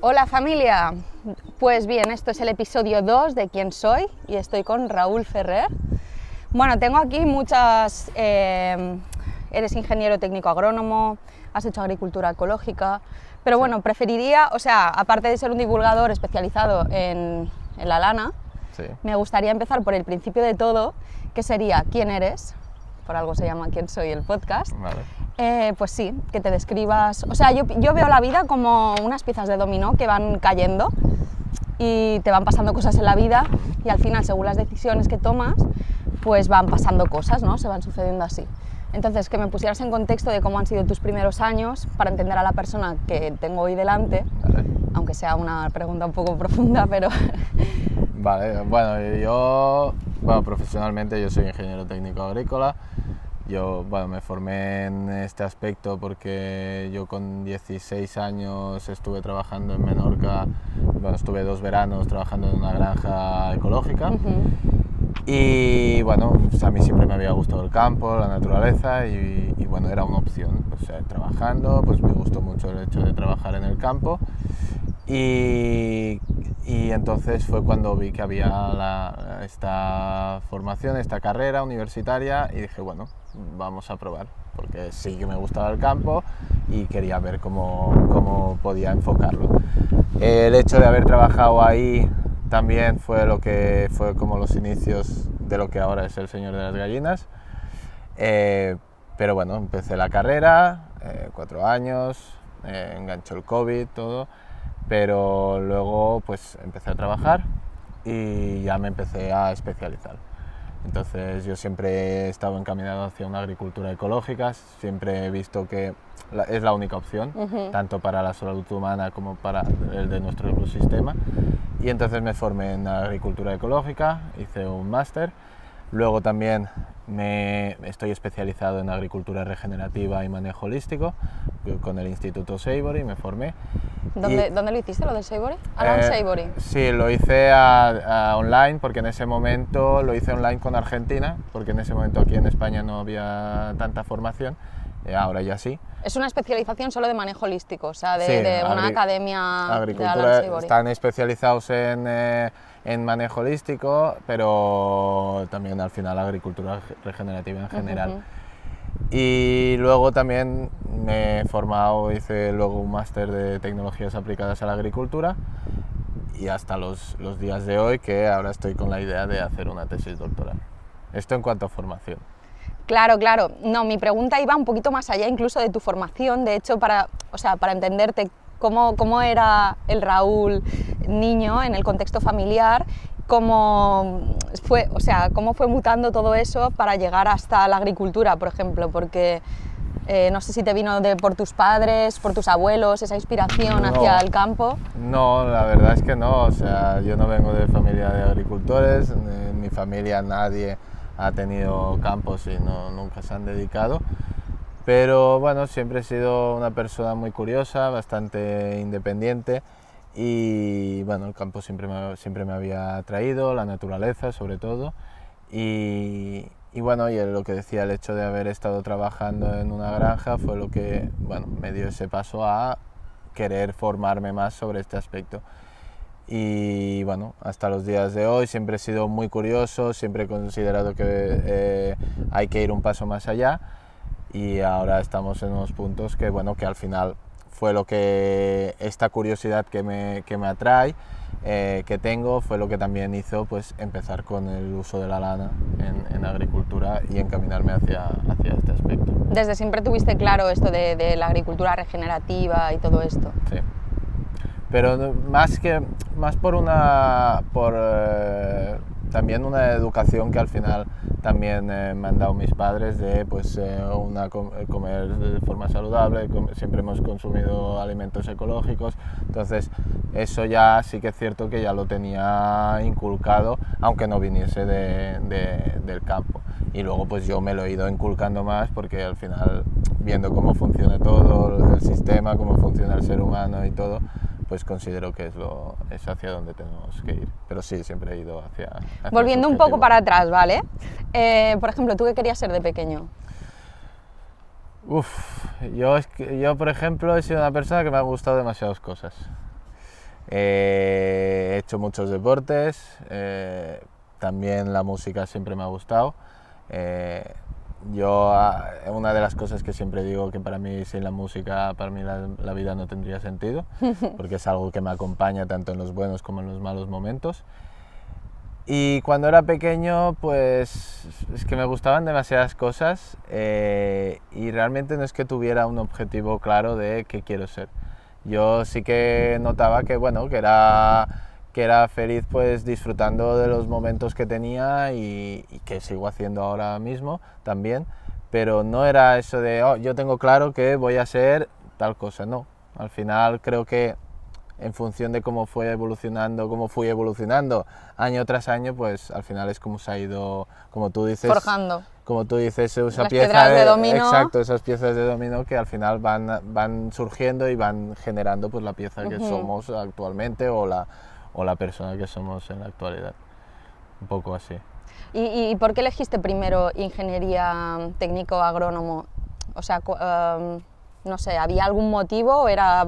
Hola familia, pues bien, esto es el episodio 2 de ¿Quién soy? Y estoy con Raúl Ferrer. Bueno, tengo aquí muchas... eres ingeniero técnico agrónomo, has hecho agricultura ecológica, pero bueno, preferiría, o sea, aparte de ser un divulgador especializado en la lana, me gustaría empezar por el principio de todo, que sería ¿quién eres? Por algo se llama ¿Quién soy? El podcast. Vale. Pues sí, que te describas... O sea, yo veo la vida como unas piezas de dominó que van cayendo y te van pasando cosas en la vida y al final, según las decisiones que tomas, pues van pasando cosas, ¿no? Se van sucediendo así. Entonces, que me pusieras en contexto de cómo han sido tus primeros años para entender a la persona que tengo hoy delante, Vale. aunque sea una pregunta un poco profunda, pero... Vale, bueno, profesionalmente yo soy ingeniero técnico agrícola. Yo, me formé en este aspecto porque yo con 16 años estuve trabajando en Menorca, estuve 2 veranos trabajando en una granja ecológica. Y bueno, pues a mí siempre me había gustado el campo, la naturaleza y bueno, era una opción. Trabajando, pues me gustó mucho el hecho de trabajar en el campo y entonces fue cuando vi que había esta formación, esta carrera universitaria y dije, bueno, vamos a probar, porque sí que me gustaba el campo y quería ver cómo podía enfocarlo. El hecho de haber trabajado ahí también fue como los inicios de lo que ahora es el Señor de las Gallinas. Pero bueno, empecé la carrera, 4 años, enganchó el COVID, todo, pero luego pues empecé a trabajar y ya me empecé a especializar. Entonces yo siempre he estado encaminado hacia una agricultura ecológica, siempre he visto que es la única opción, tanto para la salud humana como para el de nuestro ecosistema. Y entonces me formé en agricultura ecológica, hice un máster, luego también estoy especializado en agricultura regenerativa y manejo holístico, con el Instituto Savory me formé. ¿Dónde lo hiciste, lo del Savory? Alan Savory. Sí, lo hice online, porque en ese momento lo hice online con Argentina, porque en ese momento aquí en España no había tanta formación, ahora ya sí. Es una especialización solo de manejo holístico, o sea, de una academia agricultura, de Alan Savory. Están especializados en manejo holístico, pero también al final agricultura regenerativa en general. Y luego también me he formado, hice luego un máster de tecnologías aplicadas a la agricultura y hasta los días de hoy, que ahora estoy con la idea de hacer una tesis doctoral. Esto en cuanto a formación. Claro. No, mi pregunta iba un poquito más allá incluso de tu formación, de hecho, para entenderte cómo era el Raúl niño en el contexto familiar, cómo fue mutando todo eso para llegar hasta la agricultura, por ejemplo, porque no sé si te vino por tus padres, por tus abuelos, esa inspiración hacia el campo. No, la verdad es que no, o sea, yo no vengo de familia de agricultores, en mi familia nadie ha tenido campos y nunca se han dedicado, pero bueno, siempre he sido una persona muy curiosa, bastante independiente y bueno, el campo siempre me había atraído, la naturaleza sobre todo y bueno, y lo que decía, el hecho de haber estado trabajando en una granja fue lo que me dio ese paso a querer formarme más sobre este aspecto. Y bueno, hasta los días de hoy siempre he sido muy curioso, siempre he considerado que hay que ir un paso más allá y ahora estamos en unos puntos que al final fue lo que esta curiosidad que me atrae, que tengo, fue lo que también hizo pues empezar con el uso de la lana en agricultura y encaminarme hacia este aspecto. Desde siempre tuviste claro esto de la agricultura regenerativa y todo esto. Sí. Pero más por también una educación que al final también me han dado mis padres de comer de forma saludable, siempre hemos consumido alimentos ecológicos, entonces eso ya sí que es cierto que ya lo tenía inculcado, aunque no viniese del campo. Y luego pues yo me lo he ido inculcando más porque al final, viendo cómo funciona todo el sistema, cómo funciona el ser humano y todo, pues considero que es hacia donde tenemos que ir. Pero sí, siempre he ido hacia Volviendo un poco para atrás, ¿vale? Por ejemplo, ¿tú qué querías ser de pequeño? Yo, por ejemplo, he sido una persona que me ha gustado demasiadas cosas. He hecho muchos deportes, también la música siempre me ha gustado. Una de las cosas que siempre digo que para mí sin la música, para mí la vida no tendría sentido, porque es algo que me acompaña tanto en los buenos como en los malos momentos. Y cuando era pequeño, pues es que me gustaban demasiadas cosas y realmente no es que tuviera un objetivo claro de qué quiero ser. Yo sí que notaba que, bueno, que era feliz pues disfrutando de los momentos que tenía y que sigo haciendo ahora mismo también, pero no era eso de, oh, yo tengo claro que voy a ser tal cosa, no. Al final creo que en función de cómo fui evolucionando año tras año, pues al final es como se ha ido, como tú dices, forjando. Como tú dices, esa Las pieza piedras de dominó. Exacto, esas piezas de dominó que al final van surgiendo y van generando pues la pieza que somos actualmente o la persona que somos en la actualidad. Un poco así. ¿Y por qué elegiste primero ingeniería técnico-agrónomo? O sea, no sé, ¿había algún motivo o era...?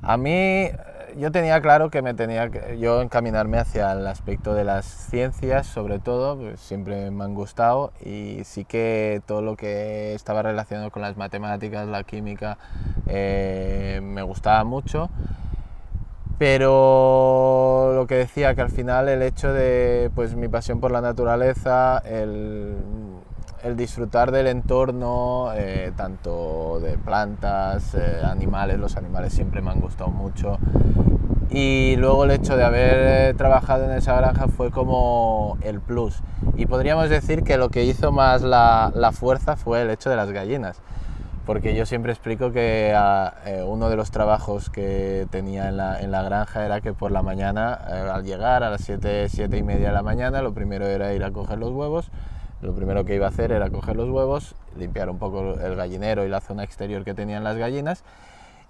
A mí, yo tenía claro que me tenía que yo encaminarme hacia el aspecto de las ciencias, sobre todo, pues siempre me han gustado, y sí que todo lo que estaba relacionado con las matemáticas, la química, me gustaba mucho, pero lo que decía, que al final el hecho de pues, mi pasión por la naturaleza, el disfrutar del entorno, tanto de plantas, animales, los animales siempre me han gustado mucho, y luego el hecho de haber trabajado en esa granja fue como el plus, y podríamos decir que lo que hizo más la fuerza fue el hecho de las gallinas, porque yo siempre explico que uno de los trabajos que tenía en la granja era que por la mañana, al llegar a las 7:30 de la mañana, lo primero era ir a coger los huevos. Lo primero que iba a hacer era coger los huevos, limpiar un poco el gallinero y la zona exterior que tenían las gallinas,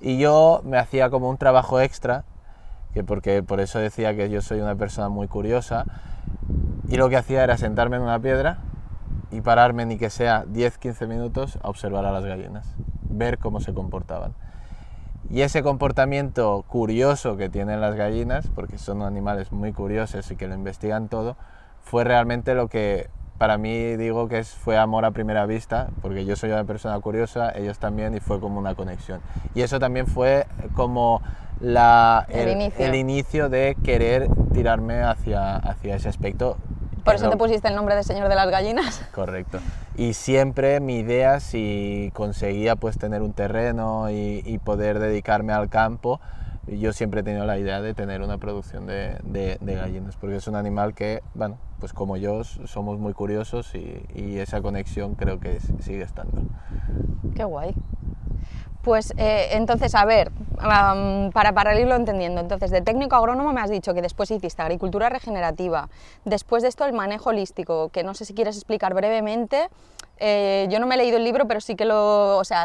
y yo me hacía como un trabajo extra, porque por eso decía que yo soy una persona muy curiosa, y lo que hacía era sentarme en una piedra y pararme ni que sea 10-15 minutos a observar a las gallinas, ver cómo se comportaban. Y ese comportamiento curioso que tienen las gallinas, porque son animales muy curiosos y que lo investigan todo, fue realmente lo que para mí digo que fue amor a primera vista, porque yo soy una persona curiosa, ellos también, y fue como una conexión. Y eso también fue como el inicio de querer tirarme hacia ese aspecto. Por eso te pusiste el nombre de Señor de las Gallinas. Correcto. Y siempre mi idea, si conseguía pues tener un terreno y poder dedicarme al campo, yo siempre he tenido la idea de tener una producción de gallinas, porque es un animal que, bueno, pues como yo, somos muy curiosos y esa conexión creo que sigue estando. Qué guay. Pues entonces, a ver, para irlo entendiendo, entonces de técnico agrónomo me has dicho que después hiciste agricultura regenerativa, después de esto el manejo holístico, que no sé si quieres explicar brevemente. Yo no me he leído el libro, pero sí que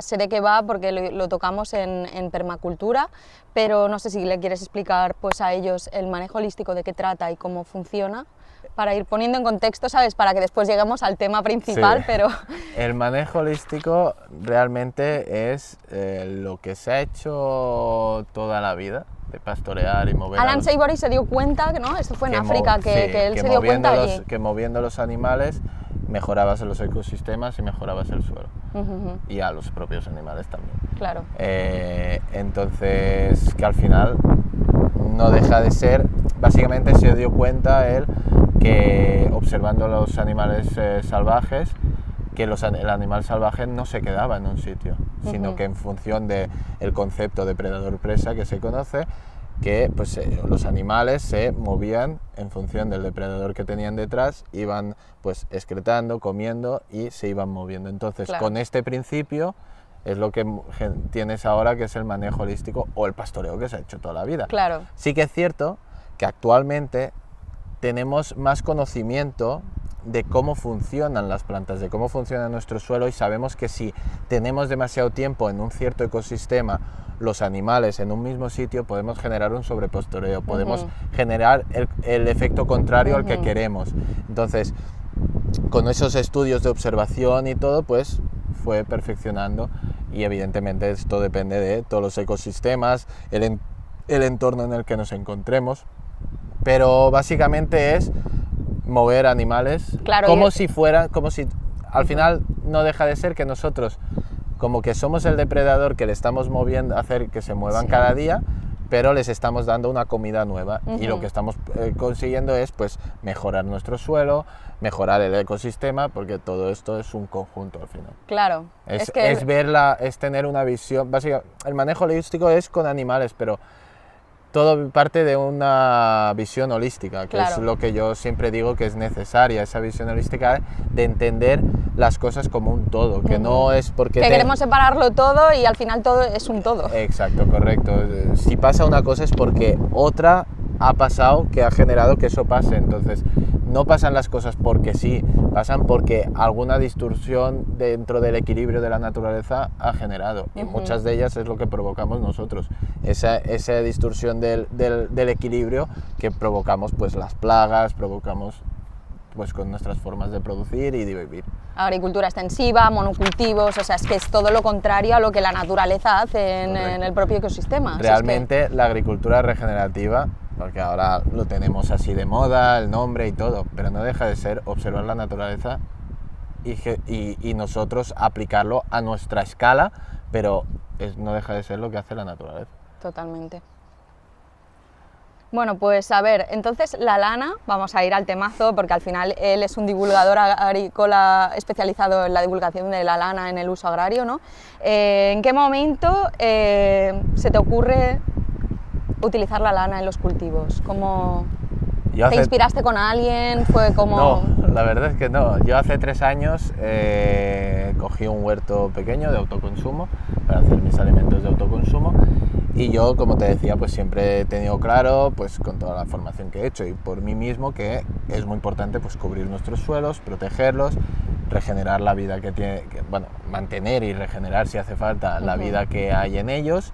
sé de qué va porque lo tocamos en permacultura, pero no sé si le quieres explicar pues, a ellos el manejo holístico, de qué trata y cómo funciona, para ir poniendo en contexto, ¿sabes? Para que después lleguemos al tema principal, sí. Pero... El manejo holístico realmente es lo que se ha hecho toda la vida, de pastorear y mover... Alan Savory se dio cuenta, ¿no? Esto fue en África, que él se dio cuenta allí. Que moviendo los animales mejorabas los ecosistemas y mejorabas el suelo. Y a los propios animales también. Claro. Entonces, que al final no deja de ser... Básicamente se dio cuenta él que observando los animales salvajes, que el animal salvaje no se quedaba en un sitio, sino que en función del concepto de predador-presa que se conoce, que pues, los animales se movían en función del depredador que tenían detrás, iban pues excretando, comiendo y se iban moviendo. Entonces, claro, con este principio es lo que tienes ahora, que es el manejo holístico o el pastoreo que se ha hecho toda la vida. Claro. Sí que es cierto que actualmente tenemos más conocimiento de cómo funcionan las plantas, de cómo funciona nuestro suelo, y sabemos que si tenemos demasiado tiempo en un cierto ecosistema, los animales en un mismo sitio, podemos generar un sobrepastoreo, podemos generar el efecto contrario al que queremos. Entonces, con esos estudios de observación y todo, pues fue perfeccionando, y evidentemente esto depende de todos los ecosistemas, el entorno en el que nos encontremos, pero básicamente es mover animales Claro, como si al final no deja de ser que nosotros como que somos el depredador que le estamos moviendo, hacer que se muevan cada día, pero les estamos dando una comida nueva y lo que estamos consiguiendo es pues mejorar nuestro suelo, mejorar el ecosistema, porque todo esto es un conjunto al final. Claro. Es tener una visión, básicamente el manejo holístico es con animales, pero todo parte de una visión holística, que es lo que yo siempre digo que es necesaria, esa visión holística de entender las cosas como un todo, que no es porque... Que queremos separarlo todo y al final todo es un todo. Exacto, correcto. Si pasa una cosa es porque otra ha pasado que ha generado que eso pase, entonces no pasan las cosas porque sí, pasan porque alguna distorsión dentro del equilibrio de la naturaleza ha generado, y muchas de ellas es lo que provocamos nosotros, esa distorsión del equilibrio que provocamos pues las plagas, provocamos pues con nuestras formas de producir y de vivir. Agricultura extensiva, monocultivos, o sea, es que es todo lo contrario a lo que la naturaleza hace en el propio ecosistema. Realmente la agricultura regenerativa, porque ahora lo tenemos así de moda, el nombre y todo, pero no deja de ser observar la naturaleza y nosotros aplicarlo a nuestra escala, pero no deja de ser lo que hace la naturaleza. Totalmente. Bueno, pues a ver, entonces la lana, vamos a ir al temazo, porque al final él es un divulgador agrícola especializado en la divulgación de la lana en el uso agrario, ¿no? ¿En qué momento se te ocurre utilizar la lana en los cultivos? ¿Cómo te inspiraste con alguien? ¿Fue como...? No, la verdad es que no. Yo hace 3 años cogí un huerto pequeño de autoconsumo para hacer mis alimentos de autoconsumo. Y yo, como te decía, pues siempre he tenido claro, pues con toda la formación que he hecho y por mí mismo, que es muy importante pues cubrir nuestros suelos, protegerlos, regenerar la vida que tiene, mantener y regenerar si hace falta la vida que hay en ellos.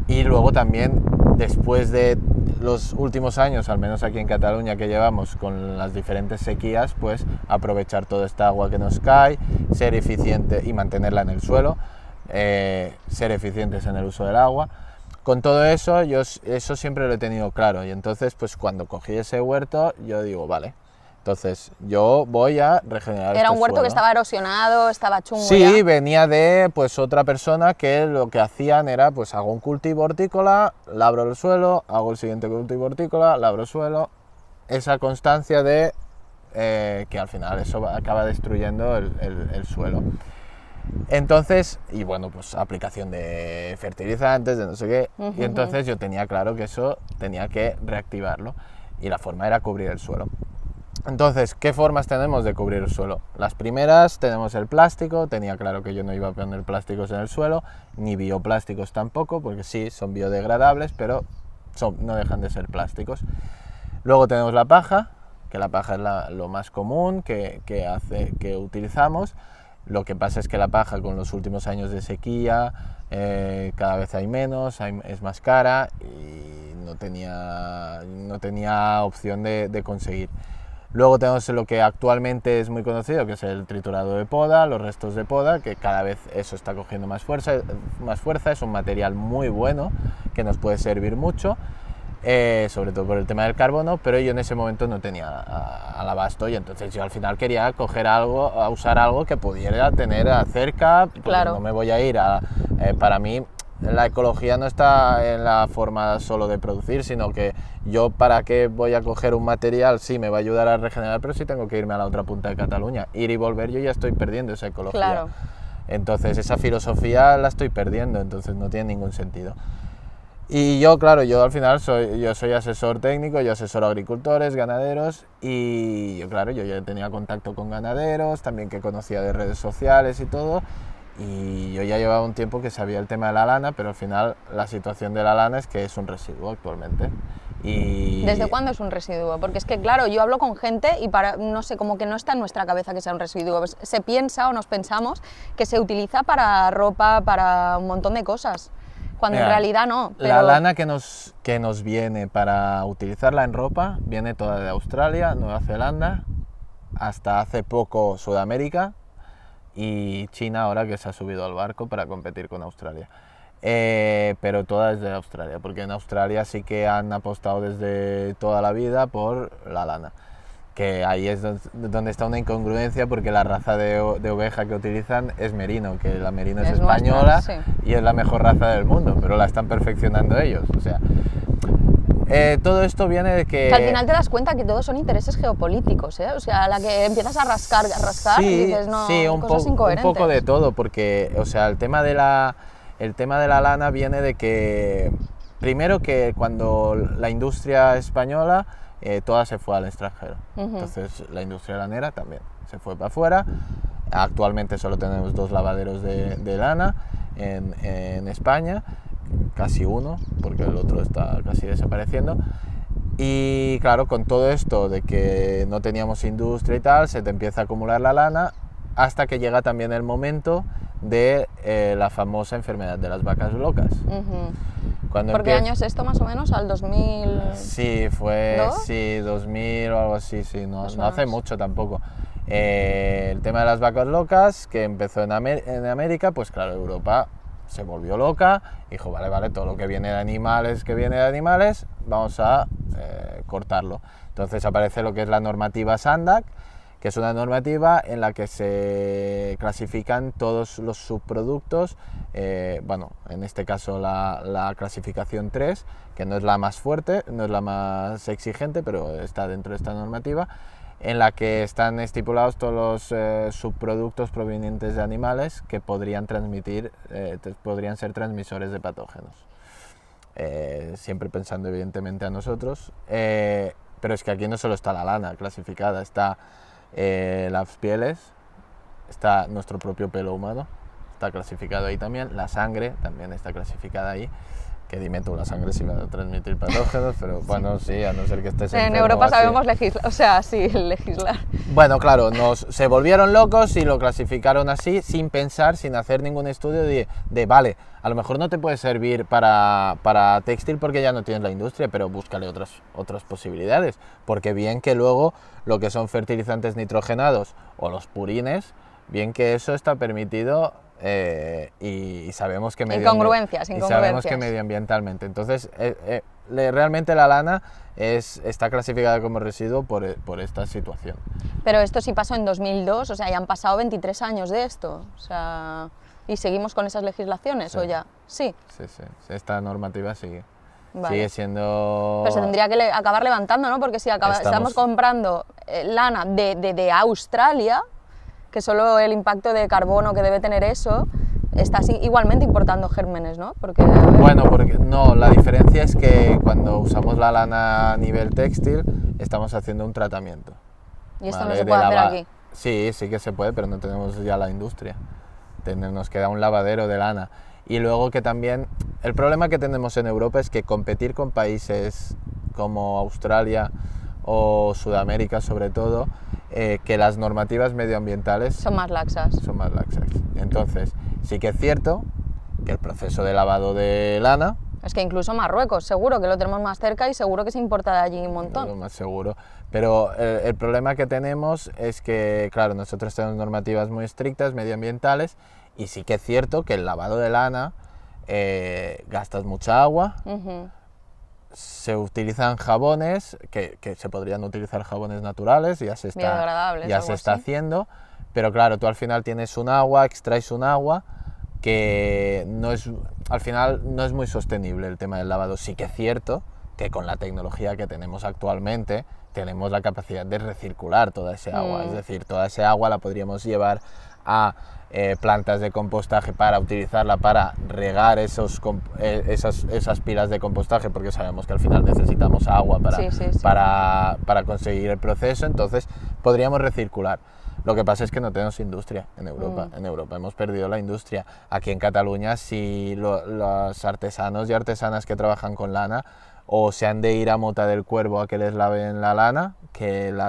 Y luego también, después de los últimos años, al menos aquí en Cataluña que llevamos con las diferentes sequías, pues aprovechar toda esta agua que nos cae, ser eficiente y mantenerla en el suelo, ser eficientes en el uso del agua. Con todo eso, yo eso siempre lo he tenido claro, y entonces pues cuando cogí ese huerto yo digo, vale, entonces yo voy a regenerar Era un huerto suelo. que estaba erosionado, estaba chungo. Sí, venía de pues otra persona que lo que hacían era pues hago un cultivo hortícola, labro el suelo, hago el siguiente cultivo hortícola, labro el suelo, esa constancia de que al final eso acaba destruyendo el suelo. Entonces, y bueno, pues aplicación de fertilizantes, de no sé qué, y entonces yo tenía claro que eso tenía que reactivarlo, y la forma era cubrir el suelo. Entonces, ¿qué formas tenemos de cubrir el suelo? Las primeras tenemos el plástico, tenía claro que yo no iba a poner plásticos en el suelo, ni bioplásticos tampoco, porque sí, son biodegradables, pero no dejan de ser plásticos. Luego tenemos la paja, que la paja es lo más común que utilizamos. Lo que pasa es que la paja, con los últimos años de sequía, cada vez hay menos, es más cara y no tenía opción de conseguir. Luego tenemos lo que actualmente es muy conocido, que es el triturado de poda, los restos de poda, que cada vez eso está cogiendo más fuerza, es un material muy bueno que nos puede servir mucho. Sobre todo por el tema del carbono, pero yo en ese momento no tenía al abasto, y entonces yo al final quería usar algo que pudiera tener cerca, porque no me voy a ir para mí la ecología no está en la forma solo de producir, sino que yo para qué voy a coger un material, sí me va a ayudar a regenerar, pero si tengo que irme a la otra punta de Cataluña, ir y volver, yo ya estoy perdiendo esa ecología. Claro. Entonces esa filosofía la estoy perdiendo, entonces no tiene ningún sentido. Y yo, claro, yo al final soy asesor técnico, yo asesoro a agricultores, ganaderos, y yo ya tenía contacto con ganaderos, también que conocía de redes sociales y todo, y yo ya llevaba un tiempo que sabía el tema de la lana, pero al final la situación de la lana es que es un residuo actualmente. Y... ¿Desde cuándo es un residuo? Porque es que, claro, yo hablo con gente y no sé, como que no está en nuestra cabeza que sea un residuo. Se piensa o nos pensamos que se utiliza para ropa, para un montón de cosas, cuando en realidad no. Pero... La lana que nos viene para utilizarla en ropa viene toda de Australia, Nueva Zelanda, hasta hace poco Sudamérica y China, ahora que se ha subido al barco para competir con Australia. pero toda desde Australia, porque en Australia sí que han apostado desde toda la vida por la lana, que ahí es donde está una incongruencia, porque la raza de oveja que utilizan es merino, que la merino es española, nuestra, sí. Y es la mejor raza del mundo, pero la están perfeccionando ellos, o sea... todo esto viene de que... Al final te das cuenta que todos son intereses geopolíticos, ¿eh? O sea, a la que empiezas a rascar sí, y dices, no, sí, cosas un incoherentes. poco de todo, porque, o sea, el tema de la lana viene de que, primero que cuando la industria española, toda se fue al extranjero. Entonces, la industria lanera también se fue para afuera. Actualmente solo tenemos 2 lavaderos de lana en España, casi uno, porque el otro está casi desapareciendo. Y claro, con todo esto de que no teníamos industria y tal, se te empieza a acumular la lana, hasta que llega también el momento de la famosa enfermedad de las vacas locas. ¿Por qué año es esto más o menos? ¿Al 2000? Sí, fue sí, 2000 o algo así, sí, no hace mucho tampoco. El tema de las vacas locas, que empezó en América, pues claro, Europa se volvió loca, dijo, vale, todo lo que viene de animales, vamos a cortarlo. Entonces aparece lo que es la normativa SANDAC, que es una normativa en la que se clasifican todos los subproductos, bueno, en este caso la clasificación 3, que no es la más fuerte, no es la más exigente, pero está dentro de esta normativa, en la que están estipulados todos los subproductos provenientes de animales que podrían ser transmisores de patógenos. Siempre pensando evidentemente a nosotros, pero es que aquí no solo está la lana clasificada, está las pieles, está nuestro propio pelo humano, está clasificado ahí también, la sangre también está clasificada ahí. Que dime tú, la sangre sí va a transmitir patógenos, pero bueno, sí, a no ser que estés enfermo. En Europa sabemos legislar. Bueno, claro, se volvieron locos y lo clasificaron así, sin pensar, sin hacer ningún estudio de vale, a lo mejor no te puede servir para textil porque ya no tienes la industria, pero búscale otras posibilidades, porque bien que luego lo que son fertilizantes nitrogenados o los purines, bien que eso está permitido. Y sabemos que incongruencias. sabemos que medioambientalmente, entonces realmente la lana está clasificada como residuo por esta situación. Pero esto sí pasó en 2002, o sea, ya han pasado 23 años de esto, o sea, y seguimos con esas legislaciones, sí. ¿O ya? Sí, esta normativa sigue. Vale. Sigue siendo... Pero se tendría que acabar levantando, ¿no? Porque si estamos comprando lana de Australia, que solo el impacto de carbono que debe tener eso, estás igualmente importando gérmenes, ¿no? Bueno, no, la diferencia es que cuando usamos la lana a nivel textil, estamos haciendo un tratamiento. ¿Y esto no se puede hacer aquí? Sí que se puede, pero no tenemos ya la industria. Nos queda un lavadero de lana. Y luego que también, el problema que tenemos en Europa es que competir con países como Australia o Sudamérica sobre todo, que las normativas medioambientales son más laxas. Entonces, sí que es cierto que el proceso de lavado de lana... Es que incluso Marruecos, seguro que lo tenemos más cerca y seguro que se importa de allí un montón. Lo más seguro. Pero el problema que tenemos es que, claro, nosotros tenemos normativas muy estrictas medioambientales y sí que es cierto que el lavado de lana gastas mucha agua. Se utilizan jabones, que se podrían utilizar jabones naturales, ya se está haciendo, pero claro, tú al final tienes un agua, extraes un agua, que al final no es muy sostenible el tema del lavado. Sí que es cierto que con la tecnología que tenemos actualmente, tenemos la capacidad de recircular toda ese agua, es decir, toda esa agua la podríamos llevar a plantas de compostaje para utilizarla para regar esas pilas de compostaje, porque sabemos que al final necesitamos agua para conseguir el proceso, entonces podríamos recircular. Lo que pasa es que no tenemos industria en Europa. En Europa hemos perdido la industria. Aquí en Cataluña, si los artesanos y artesanas que trabajan con lana o se han de ir a Mota del Cuervo a que les laven la lana,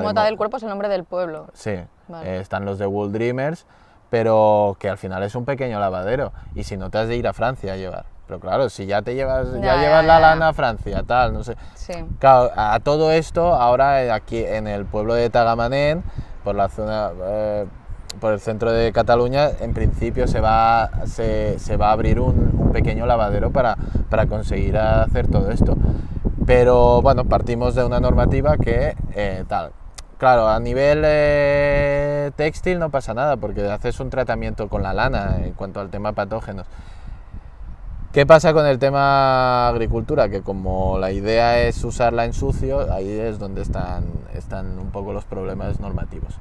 Mota del Cuervo es el nombre del pueblo. Sí, vale. Están los de Wool Dreamers, pero que al final es un pequeño lavadero, y si no te has de ir a Francia a llevar. Pero claro, si ya llevas la lana a Francia, tal, no sé. Sí. Claro, a todo esto, ahora aquí en el pueblo de Tagamanent, por la zona, por el centro de Cataluña, en principio se va a abrir un pequeño lavadero para conseguir hacer todo esto. Pero bueno, partimos de una normativa que tal. Claro, a nivel textil no pasa nada porque haces un tratamiento con la lana en cuanto al tema patógenos. ¿Qué pasa con el tema agricultura? Que como la idea es usarla en sucio, ahí es donde están un poco los problemas normativos.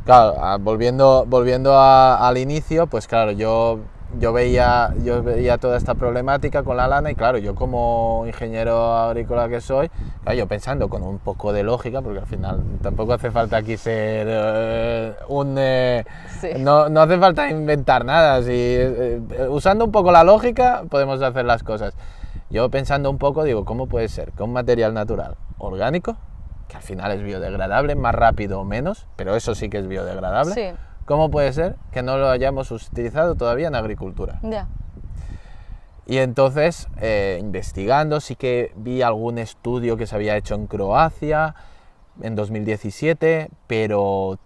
Claro, volviendo al inicio, pues claro, yo veía toda esta problemática con la lana y claro, yo como ingeniero agrícola que soy, claro, yo pensando con un poco de lógica, porque al final tampoco hace falta aquí ser Sí. no hace falta inventar nada, usando un poco la lógica podemos hacer las cosas. Yo pensando un poco digo, ¿cómo puede ser que un material natural, orgánico, que al final es biodegradable, más rápido o menos, pero eso sí que es biodegradable, Sí. ¿cómo puede ser que no lo hayamos utilizado todavía en agricultura? Ya. Y entonces, investigando, sí que vi algún estudio que se había hecho en Croacia en 2017, pero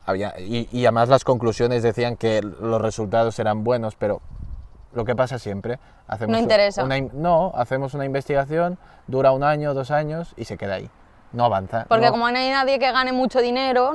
y además las conclusiones decían que los resultados eran buenos, pero lo que pasa siempre, No interesa. hacemos una investigación, dura 1 año, 2 años y se queda ahí. No avanza. Porque no. como no hay nadie que gane mucho dinero,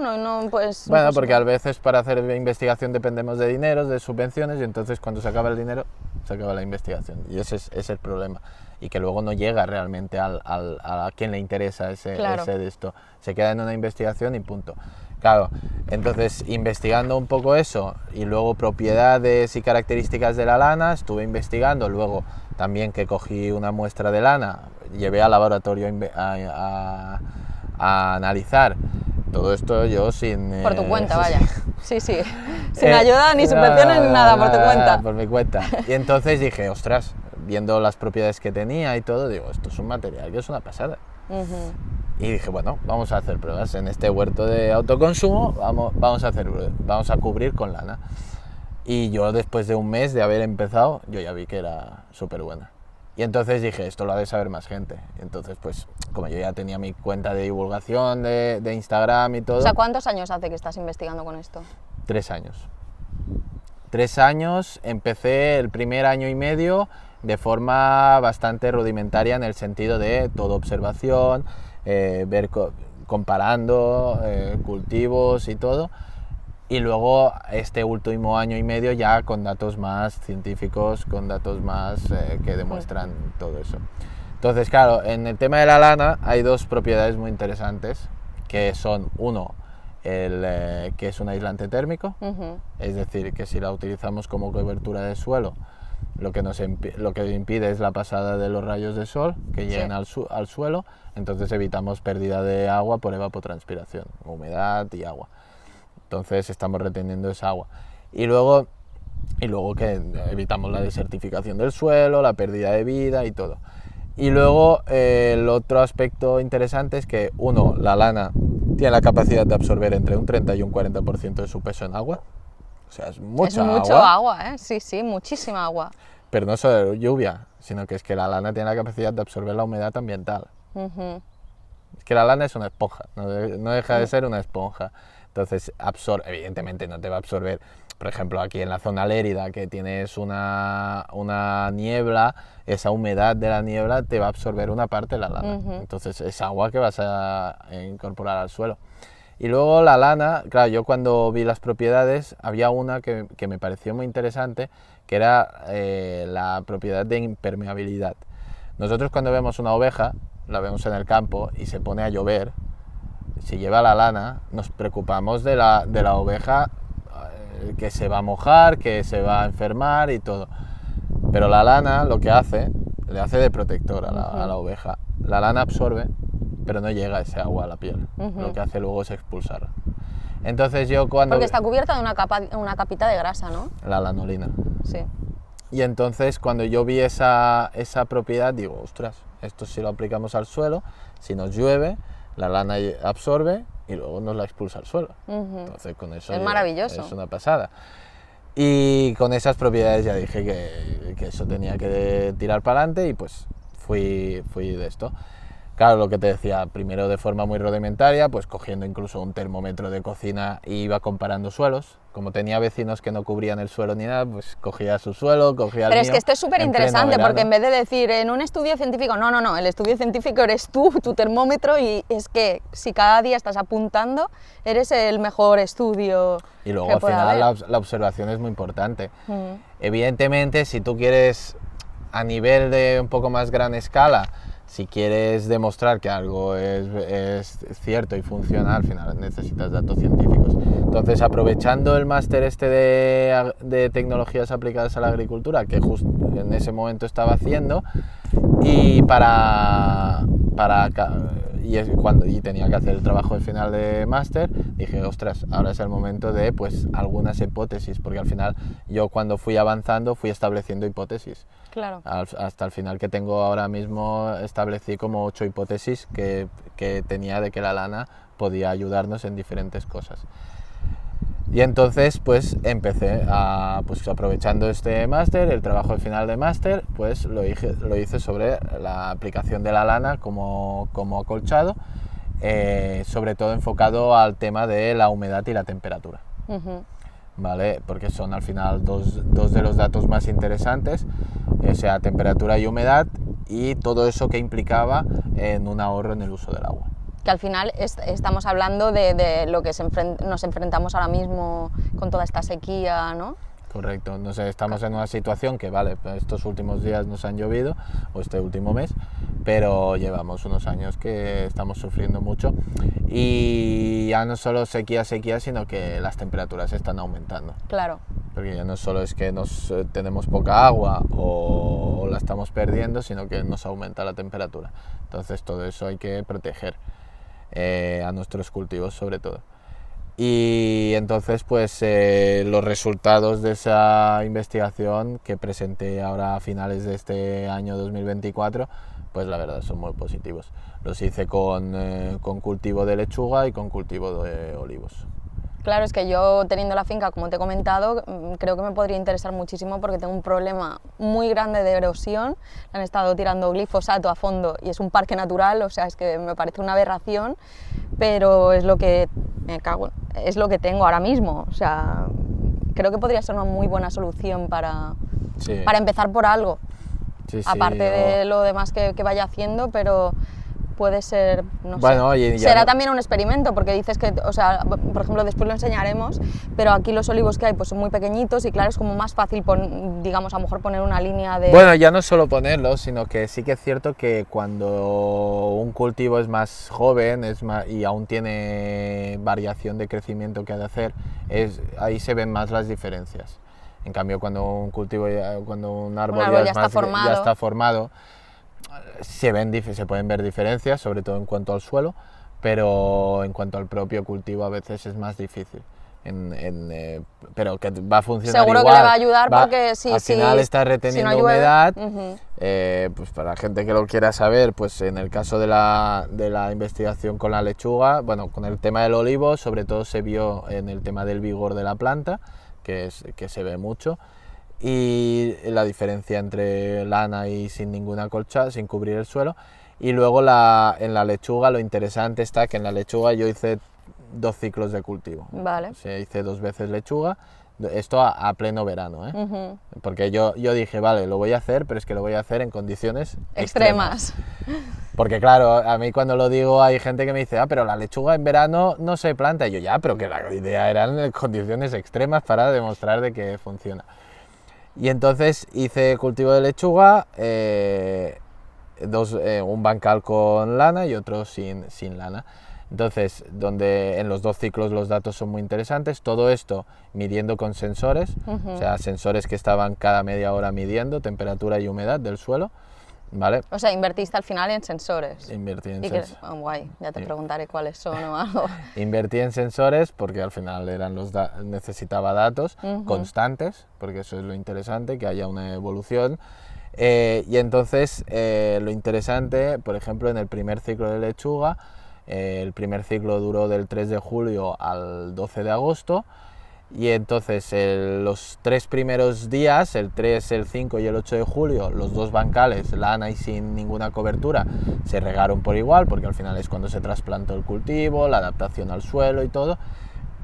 pues... Bueno, pues, porque a veces para hacer investigación dependemos de dinero, de subvenciones, y entonces cuando se acaba el dinero, se acaba la investigación. Y ese es el problema. Y que luego no llega realmente a quien le interesa Claro. ese de esto. Se queda en una investigación y punto. Claro, entonces investigando un poco eso y luego propiedades y características de la lana, estuve investigando, luego también que cogí una muestra de lana, llevé al laboratorio a analizar todo esto yo sin... Por tu cuenta, vaya. Sí, sí. Sin ayuda, ni subvenciones, ni nada, por tu cuenta. Por mi cuenta. Y entonces dije, ostras, viendo las propiedades que tenía y todo, digo, esto es un material que es una pasada. Y dije, bueno, vamos a hacer pruebas en este huerto de autoconsumo, vamos a cubrir con lana. Y yo después de 1 mes de haber empezado, yo ya vi que era súper buena. Y entonces dije, esto lo ha de saber más gente. Y entonces, pues, como yo ya tenía mi cuenta de divulgación de Instagram y todo... O sea, ¿cuántos años hace que estás investigando con esto? 3 años. 3 años, empecé el primer año y medio de forma bastante rudimentaria en el sentido de todo observación, comparando cultivos y todo. Y luego este último año y medio ya con datos más científicos, con datos más que demuestran todo eso. Entonces, claro, en el tema de la lana hay 2 propiedades muy interesantes, que son, uno, que es un aislante térmico, es decir, que si la utilizamos como cobertura de suelo, lo que impide es la pasada de los rayos de sol que lleguen al suelo, entonces evitamos pérdida de agua por evapotranspiración, humedad y agua. Entonces estamos reteniendo esa agua. Y luego que evitamos la desertificación del suelo, la pérdida de vida y todo. Y luego el otro aspecto interesante es que, uno, la lana tiene la capacidad de absorber entre un 30 y un 40% de su peso en agua. O sea, es mucha agua. Es mucho agua, ¿eh? Sí, sí, muchísima agua. Pero no solo lluvia, sino que es que la lana tiene la capacidad de absorber la humedad ambiental. Es que la lana es una esponja, no deja de ser una esponja. Entonces, evidentemente no te va a absorber, por ejemplo, aquí en la zona lérida, que tienes una niebla, esa humedad de la niebla te va a absorber una parte de la lana. Entonces, es agua que vas a incorporar al suelo. Y luego la lana, claro, yo cuando vi las propiedades, había una que me pareció muy interesante, que era la propiedad de impermeabilidad. Nosotros cuando vemos una oveja, la vemos en el campo y se pone a llover, si lleva la lana, nos preocupamos de la oveja que se va a mojar, que se va a enfermar y todo. Pero la lana lo que hace, le hace de protector a la oveja. La lana absorbe, pero no llega ese agua a la piel. Lo que hace luego es expulsarla. Entonces yo cuando... Porque está cubierta de una capita de grasa, ¿no? La lanolina. Sí. Y entonces cuando yo vi esa propiedad, digo, ostras, esto si lo aplicamos al suelo, si nos llueve, la lana absorbe y luego nos la expulsa al suelo. Entonces con eso es maravilloso. Es una pasada. Y con esas propiedades ya dije que eso tenía que tirar para adelante y pues fui de esto. Claro, lo que te decía, primero de forma muy rudimentaria, pues cogiendo incluso un termómetro de cocina y iba comparando suelos. Como tenía vecinos que no cubrían el suelo ni nada, pues cogía su suelo, cogía el Pero mío. es que esto es súper interesante, porque en vez de decir en un estudio científico, no, el estudio científico eres tú, tu termómetro, y es que si cada día estás apuntando, eres el mejor estudio. Y luego que al pueda final haber. la observación es muy importante. Evidentemente, si tú quieres a nivel de un poco más gran escala, si quieres demostrar que algo es cierto y funciona, al final necesitas datos científicos. Entonces, aprovechando el máster este de tecnologías aplicadas a la agricultura, que justo en ese momento estaba haciendo, y y tenía que hacer el trabajo de final de máster, dije, ostras, ahora es el momento de pues algunas hipótesis, porque al final yo cuando fui avanzando fui estableciendo hipótesis. Claro. Hasta el final que tengo ahora mismo establecí como 8 hipótesis que tenía de que la lana podía ayudarnos en diferentes cosas. Y entonces pues empecé pues aprovechando este máster, el trabajo de final de máster, pues lo hice sobre la aplicación de la lana como acolchado, sobre todo enfocado al tema de la humedad y la temperatura. ¿Vale? Porque son al final dos de los datos más interesantes, o sea, temperatura y humedad, y todo eso que implicaba en un ahorro en el uso del agua. Que al final estamos hablando de lo que nos enfrentamos ahora mismo con toda esta sequía, ¿no? Correcto, no sé, estamos en una situación que, vale, estos últimos días nos han llovido, o este último mes, pero llevamos unos años que estamos sufriendo mucho, y ya no solo sequía, sino que las temperaturas están aumentando. Claro. Porque ya no solo es que tenemos poca agua o la estamos perdiendo, sino que nos aumenta la temperatura. Entonces todo eso hay que proteger a nuestros cultivos sobre todo. Y entonces pues los resultados de esa investigación que presenté ahora a finales de este año 2024, pues la verdad son muy positivos. Los hice con cultivo de lechuga y con cultivo de olivos. Claro, es que yo teniendo la finca, como te he comentado, creo que me podría interesar muchísimo porque tengo un problema muy grande de erosión. Le han estado tirando glifosato a fondo y es un parque natural, o sea, es que me parece una aberración, pero es lo que es lo que tengo ahora mismo. O sea, creo que podría ser una muy buena solución para empezar por algo. Sí, aparte de lo demás que vaya haciendo, pero puede ser, no sé, será también un experimento, porque dices que, o sea, por ejemplo, después lo enseñaremos, pero aquí los olivos que hay pues son muy pequeñitos y claro, es como más fácil, digamos, a lo mejor poner una línea de... Bueno, ya no solo ponerlos, sino que sí que es cierto que cuando un cultivo es más joven y aún tiene variación de crecimiento que ha de hacer, ahí se ven más las diferencias. En cambio, cuando un árbol ya está formado, se pueden ver diferencias, sobre todo en cuanto al suelo, pero en cuanto al propio cultivo a veces es más difícil. Pero que va a funcionar seguro igual. Que le va a ayudar porque al final está reteniendo humedad. Uh-huh. Pues para la gente que lo quiera saber, pues en el caso de la investigación con la lechuga, bueno, con el tema del olivo, sobre todo se vio en el tema del vigor de la planta, que se ve mucho, y la diferencia entre lana y sin ninguna colcha, sin cubrir el suelo. Y luego en la lechuga lo interesante está que en la lechuga yo hice 2 ciclos de cultivo. Vale. O sea, hice 2 veces lechuga, esto a pleno verano, ¿eh? Uh-huh. Porque yo dije, vale, lo voy a hacer, pero es que lo voy a hacer en condiciones extremas. Porque claro, a mí cuando lo digo hay gente que me dice, pero la lechuga en verano no se planta. Y yo, ya, pero que la idea eran en condiciones extremas para demostrar de que funciona. Y entonces hice cultivo de lechuga, un bancal con lana y otro sin lana. Entonces, en los 2 ciclos los datos son muy interesantes, todo esto midiendo con sensores, uh-huh. O sea, sensores que estaban cada media hora midiendo temperatura y humedad del suelo, ¿vale? O sea, invertiste al final en sensores. Invertí en sensores. Guay, ya te preguntaré cuáles son o algo. Invertí en sensores porque al final necesitaba datos uh-huh. constantes, porque eso es lo interesante, que haya una evolución. Y entonces, lo interesante, por ejemplo, en el primer ciclo de lechuga, el primer ciclo duró del 3 de julio al 12 de agosto y entonces los 3 primeros días, el 3, el 5 y el 8 de julio, los 2 bancales, lana y sin ninguna cobertura, se regaron por igual, porque al final es cuando se trasplantó el cultivo, la adaptación al suelo y todo,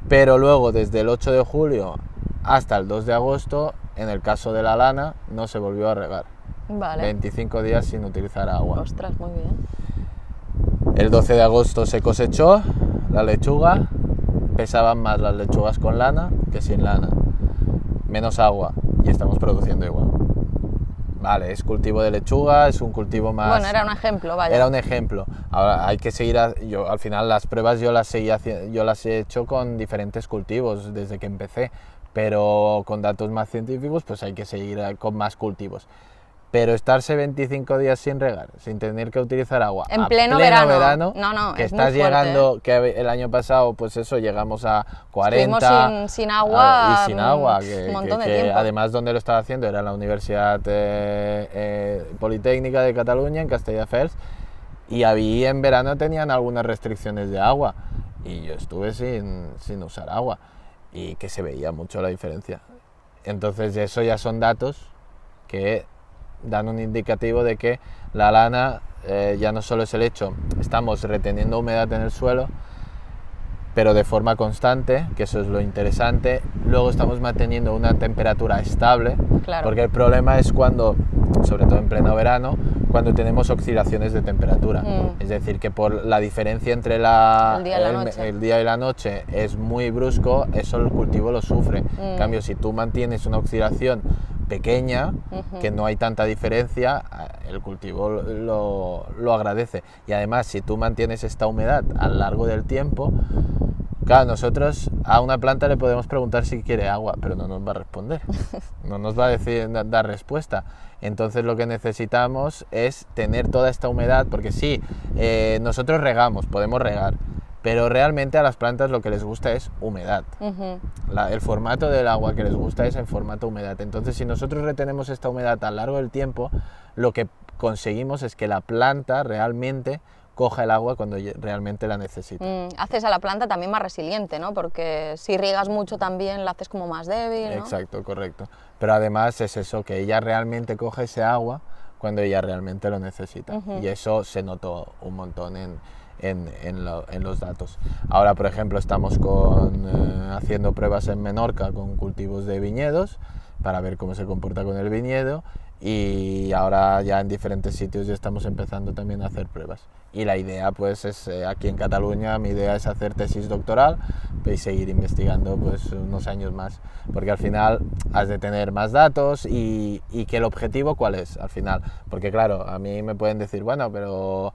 pero luego desde el 8 de julio hasta el 2 de agosto, en el caso de la lana, no se volvió a regar. Vale. 25 días sin utilizar agua. Ostras, muy bien. El 12 de agosto se cosechó la lechuga, pesaban más las lechugas con lana que sin lana, menos agua, y estamos produciendo igual. Vale, es cultivo de lechuga, es un cultivo más... Bueno, era un ejemplo, vaya. Era un ejemplo. Ahora hay que seguir... Yo, al final las pruebas yo las he hecho con diferentes cultivos desde que empecé, pero con datos más científicos pues hay que seguir con más cultivos. Pero estarse 25 días sin regar, sin tener que utilizar agua, en pleno verano, que es estás muy fuerte, llegando, que el año pasado, pues eso, llegamos a 40... Estuvimos sin agua, y sin agua, un montón de tiempo. Además donde lo estaba haciendo era en la Universidad Politécnica de Cataluña, en Castelldefels, y ahí en verano tenían algunas restricciones de agua, y yo estuve sin usar agua, y que se veía mucho la diferencia. Entonces eso ya son datos que dan un indicativo de que la lana ya no solo es el hecho, estamos reteniendo humedad en el suelo, pero de forma constante, que eso es lo interesante. Luego estamos manteniendo una temperatura estable, claro. Porque el problema es cuando, sobre todo en pleno verano, cuando tenemos oscilaciones de temperatura. Es decir, que por la diferencia entre el día y la noche es muy brusco, eso el cultivo lo sufre. En cambio, si tú mantienes una oscilación pequeña, que no hay tanta diferencia, el cultivo lo agradece. Y además, si tú mantienes esta humedad a lo largo del tiempo, claro, nosotros a una planta le podemos preguntar si quiere agua, pero no nos va a responder, no nos va a dar respuesta. Entonces lo que necesitamos es tener toda esta humedad, porque sí, nosotros regamos, podemos regar, pero realmente a las plantas lo que les gusta es humedad. El formato del agua que les gusta es en formato humedad. Entonces, si nosotros retenemos esta humedad a lo largo del tiempo, lo que conseguimos es que la planta realmente coja el agua cuando realmente la necesita. Haces a la planta también más resiliente, ¿no? Porque si riegas mucho también la haces como más débil, ¿no? Exacto, correcto. Pero además es eso, que ella realmente coge ese agua cuando ella realmente lo necesita. Y eso se notó un montón en los datos. Ahora, por ejemplo, estamos haciendo pruebas en Menorca con cultivos de viñedos para ver cómo se comporta con el viñedo, y ahora ya en diferentes sitios ya estamos empezando también a hacer pruebas. Y la idea pues es, aquí en Cataluña, mi idea es hacer tesis doctoral y seguir investigando pues unos años más, porque al final has de tener más datos y que el objetivo ¿cuál es al final? Porque claro, a mí me pueden decir, bueno, pero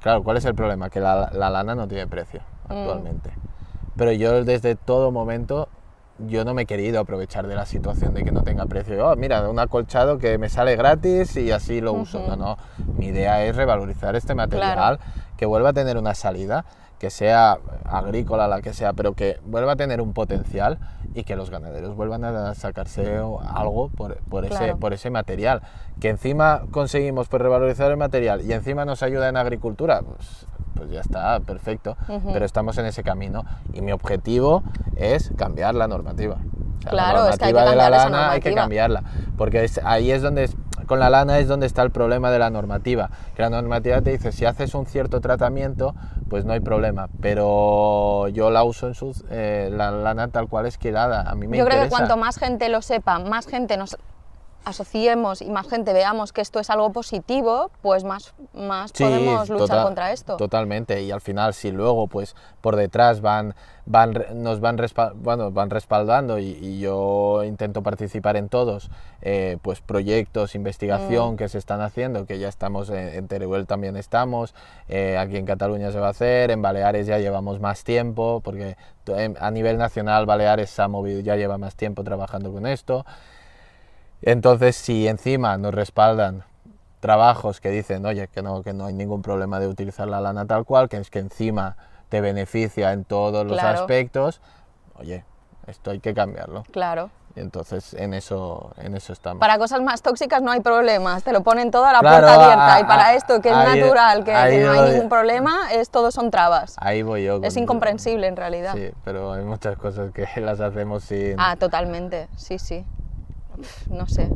claro, ¿cuál es el problema? Que la lana no tiene precio actualmente. Pero yo desde todo momento, yo no me he querido aprovechar de la situación de que no tenga precio. Oh, mira, un acolchado que me sale gratis y así lo uso. No, mi idea es revalorizar este material, que vuelva a tener una salida, que sea agrícola, la que sea, pero que vuelva a tener un potencial y que los ganaderos vuelvan a sacarse algo por ese material. Que encima conseguimos pues revalorizar el material y encima nos ayuda en agricultura, pues ya está, perfecto, pero estamos en ese camino y mi objetivo es cambiar la normativa. O sea, claro, la normativa es que hay que cambiar de la esa lana hay que normativa. cambiarla, porque ahí es donde, con la lana es donde está el problema de la normativa, que la normativa te dice, si haces un cierto tratamiento, pues no hay problema, pero yo la uso la lana tal cual es quilada, a mí me interesa. Yo creo que cuanto más gente lo sepa, más gente nos asociemos y más gente veamos que esto es algo positivo, pues más Sí, podemos luchar contra esto. Totalmente, y al final si luego pues por detrás nos van respaldando y yo intento participar en todos, pues proyectos, investigación que se están haciendo, que ya estamos en Teruel también estamos, aquí en Cataluña se va a hacer, en Baleares ya llevamos más tiempo, porque a nivel nacional Baleares se ha movido, ya lleva más tiempo trabajando con esto. Entonces, si encima nos respaldan trabajos que dicen, oye, que no hay ningún problema de utilizar la lana tal cual, que es que encima te beneficia en todos los aspectos, oye, esto hay que cambiarlo. Claro. Y entonces en eso estamos. Para cosas más tóxicas no hay problemas, te lo ponen todo a la Claro, puerta abierta. Y para esto, que es ahí- natural, que ahí no lo hay de- ningún problema, todos son trabas. Ahí voy yo. Es incomprensible en realidad. Sí, pero hay muchas cosas que las hacemos sin... Ah, totalmente, sí, sí. No sé.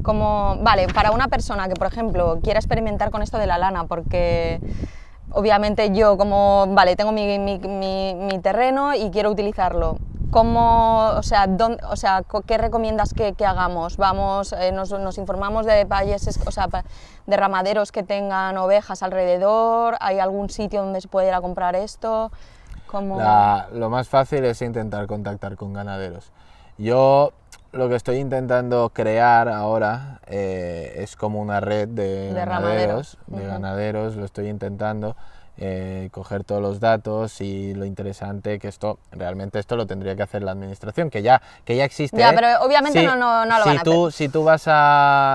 Como, vale, para una persona que, por ejemplo, quiera experimentar con esto de la lana, porque obviamente yo como, vale, tengo mi terreno y quiero utilizarlo. ¿Cómo, qué recomiendas que hagamos? Vamos, nos informamos de países, de ramaderos que tengan ovejas alrededor. ¿Hay algún sitio donde se puede ir a comprar esto? ¿Cómo? Lo más fácil es intentar contactar con ganaderos. Yo lo que estoy intentando crear ahora es como una red de ganaderos, ganaderos, lo estoy intentando coger todos los datos, y lo interesante que realmente esto lo tendría que hacer la administración, que ya existe. Ya, pero obviamente no lo van a hacer.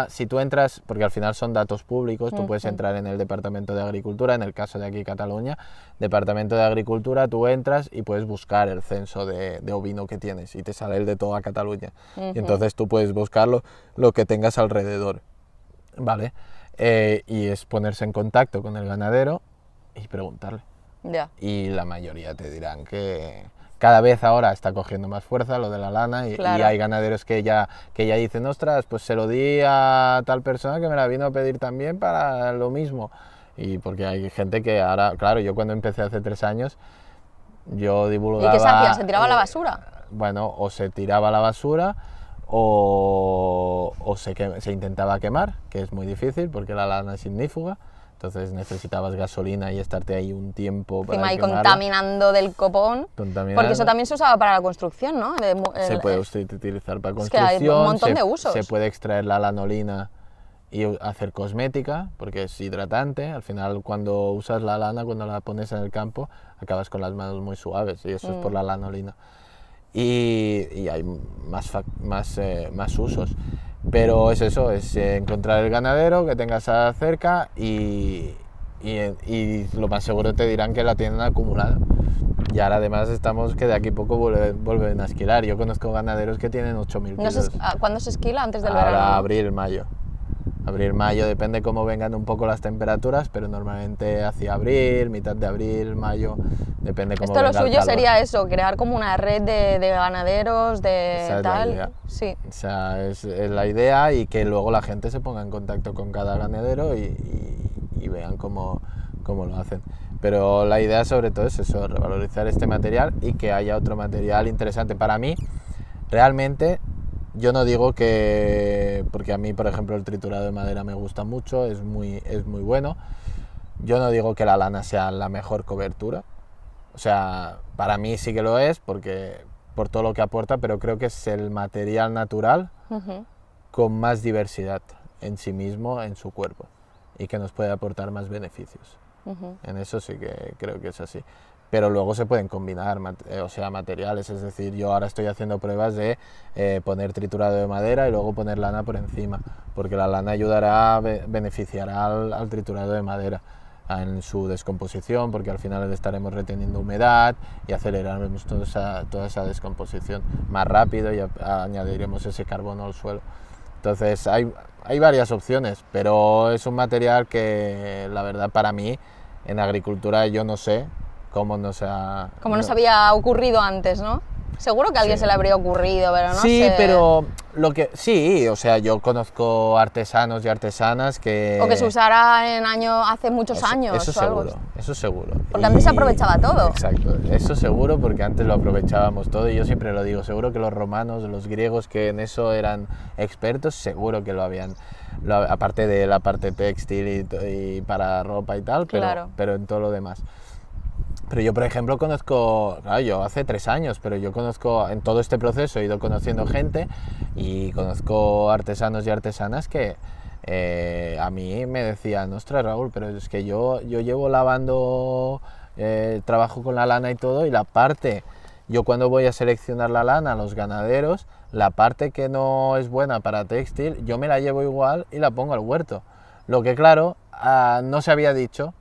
Si tú entras, porque al final son datos públicos, tú puedes entrar en el Departamento de Agricultura, en el caso de aquí Cataluña, Departamento de Agricultura, tú entras y puedes buscar el censo de ovino que tienes y te sale el de toda Cataluña. Y entonces tú puedes buscarlo lo que tengas alrededor, ¿vale? Y es ponerse en contacto con el ganadero y preguntarle. Ya. Y la mayoría te dirán que cada vez ahora está cogiendo más fuerza lo de la lana, y hay ganaderos que ya dicen, ostras, pues se lo di a tal persona que me la vino a pedir también para lo mismo. Y porque hay gente que ahora, claro, yo cuando empecé hace 3 años, yo divulgaba... ¿Y qué se hacía? ¿Se tiraba a la basura? Bueno, o se tiraba a la basura o se intentaba quemar, que es muy difícil porque la lana es ignífuga. Entonces necesitabas gasolina y estarte ahí un tiempo para encima ahí quemarla. Contaminando del copón. Porque eso también se usaba para la construcción, ¿no? Se puede utilizar para construcción. Es que hay un montón de usos. Se puede extraer la lanolina y hacer cosmética, porque es hidratante. Al final, cuando usas la lana, cuando la pones en el campo, acabas con las manos muy suaves, y eso es por la lanolina. Y hay más usos. Pero es eso, es encontrar el ganadero que tengas cerca, y lo más seguro te dirán que la tienen acumulada. Y ahora además estamos que de aquí a poco vuelven a esquilar. Yo conozco ganaderos que tienen 8.000 kilos. ¿Cuándo se esquila? ¿Antes del ahora, verano? Abril, mayo. Abril, mayo, depende cómo vengan un poco las temperaturas, pero normalmente hacia abril, mitad de abril, mayo, depende cómo venga el calor. Esto lo suyo sería eso, crear como una red de ganaderos, Esa tal. Es la idea. Sí. O sea, es la idea, y que luego la gente se ponga en contacto con cada ganadero y vean cómo lo hacen. Pero la idea sobre todo es eso, revalorizar este material y que haya otro material interesante. Para mí, realmente, yo no digo que... Porque a mí, por ejemplo, el triturado de madera me gusta mucho, es muy bueno. Yo no digo que la lana sea la mejor cobertura. O sea, para mí sí que lo es, por todo lo que aporta, pero creo que es el material natural con más diversidad en sí mismo, en su cuerpo, y que nos puede aportar más beneficios. En eso sí que creo que es así. Pero luego se pueden combinar materiales, es decir, yo ahora estoy haciendo pruebas de poner triturado de madera y luego poner lana por encima, porque la lana beneficiará al triturado de madera en su descomposición, porque al final estaremos reteniendo humedad y aceleraremos toda esa descomposición más rápido, y añadiremos ese carbono al suelo. Entonces hay varias opciones, pero es un material que, la verdad, para mí en agricultura yo no sé cómo nos había ocurrido antes, ¿no? Seguro que a alguien se le habría ocurrido, pero no sí, sé. pero o sea, yo conozco artesanos y artesanas que... O que se usara hace muchos años. Eso seguro, eso seguro. Porque antes se aprovechaba todo. Exacto, eso seguro, porque antes lo aprovechábamos todo, y yo siempre lo digo, seguro que los romanos, los griegos, que en eso eran expertos, seguro que lo habían, aparte de la parte textil y para ropa y tal, pero en todo lo demás. Pero yo, por ejemplo, conozco, claro, yo hace 3 años, pero yo conozco, en todo este proceso he ido conociendo gente, y conozco artesanos y artesanas que a mí me decían, ostras, Raúl, pero es que yo llevo lavando, trabajo con la lana y todo, y yo cuando voy a seleccionar la lana a los ganaderos, la parte que no es buena para textil, yo me la llevo igual y la pongo al huerto. Lo que, claro, no se había dicho.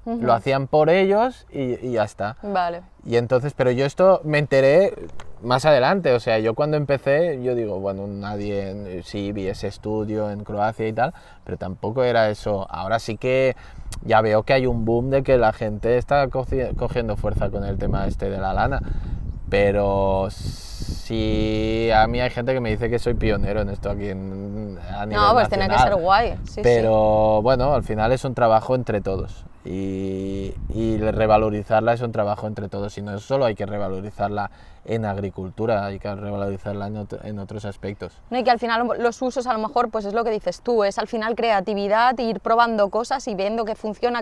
Lo hacían por ellos y ya está. Vale. Y entonces, pero yo esto me enteré más adelante, o sea, yo cuando empecé, yo digo, bueno, nadie, sí, vi ese estudio en Croacia y tal, pero tampoco era eso. Ahora sí que ya veo que hay un boom de que la gente está cogiendo fuerza con el tema este de la lana, pero sí, a mí hay gente que me dice que soy pionero en esto aquí a nivel No, pues tiene que ser nacional. guay. Sí, Pero bueno, al final es un trabajo entre todos y revalorizarla es un trabajo entre todos y no solo hay que revalorizarla en agricultura, hay que revalorizarla en otros aspectos. No, y que al final los usos a lo mejor, pues es lo que dices tú, es al final creatividad, ir probando cosas y viendo que funciona,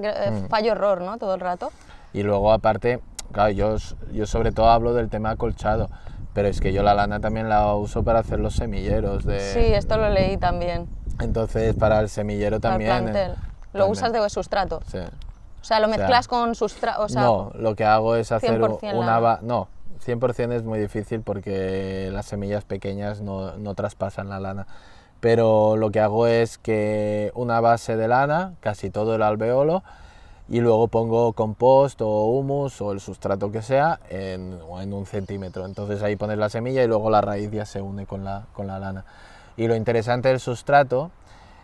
fallo-error, ¿no? Todo el rato. Y luego aparte, claro, yo sobre todo hablo del tema acolchado, pero es que yo la lana también la uso para hacer los semilleros de... Sí, esto lo leí también. Entonces para el semillero Para el también... plantel. Lo también. usas de sustrato. Sí. O sea, lo mezclas con sustrato. O sea, no, lo que hago es hacer 100% una base... No, 100% es muy difícil porque las semillas pequeñas no traspasan la lana. Pero lo que hago es que una base de lana, casi todo el alveolo, y luego pongo compost o humus o el sustrato que sea en 1 centímetro. Entonces ahí pones la semilla y luego la raíz ya se une con la lana. Y lo interesante del sustrato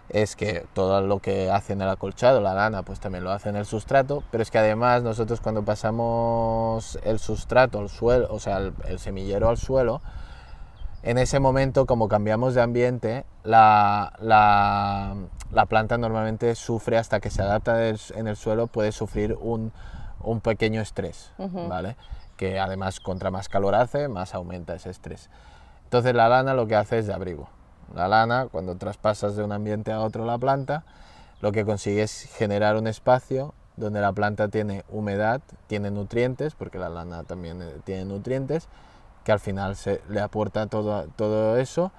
es que todo lo que hace en el acolchado, la lana, pues también lo hace en el sustrato, pero es que además nosotros cuando pasamos el sustrato al suelo, o sea, el semillero al suelo, en ese momento, como cambiamos de ambiente, la planta normalmente sufre, hasta que se adapta en el suelo, puede sufrir un pequeño estrés, ¿vale? Que además, contra más calor hace, más aumenta ese estrés. Entonces la lana lo que hace es de abrigo. La lana, cuando traspasas de un ambiente a otro la planta, lo que consigue es generar un espacio donde la planta tiene humedad, tiene nutrientes, porque la lana también tiene nutrientes, que al final le aporta todo eso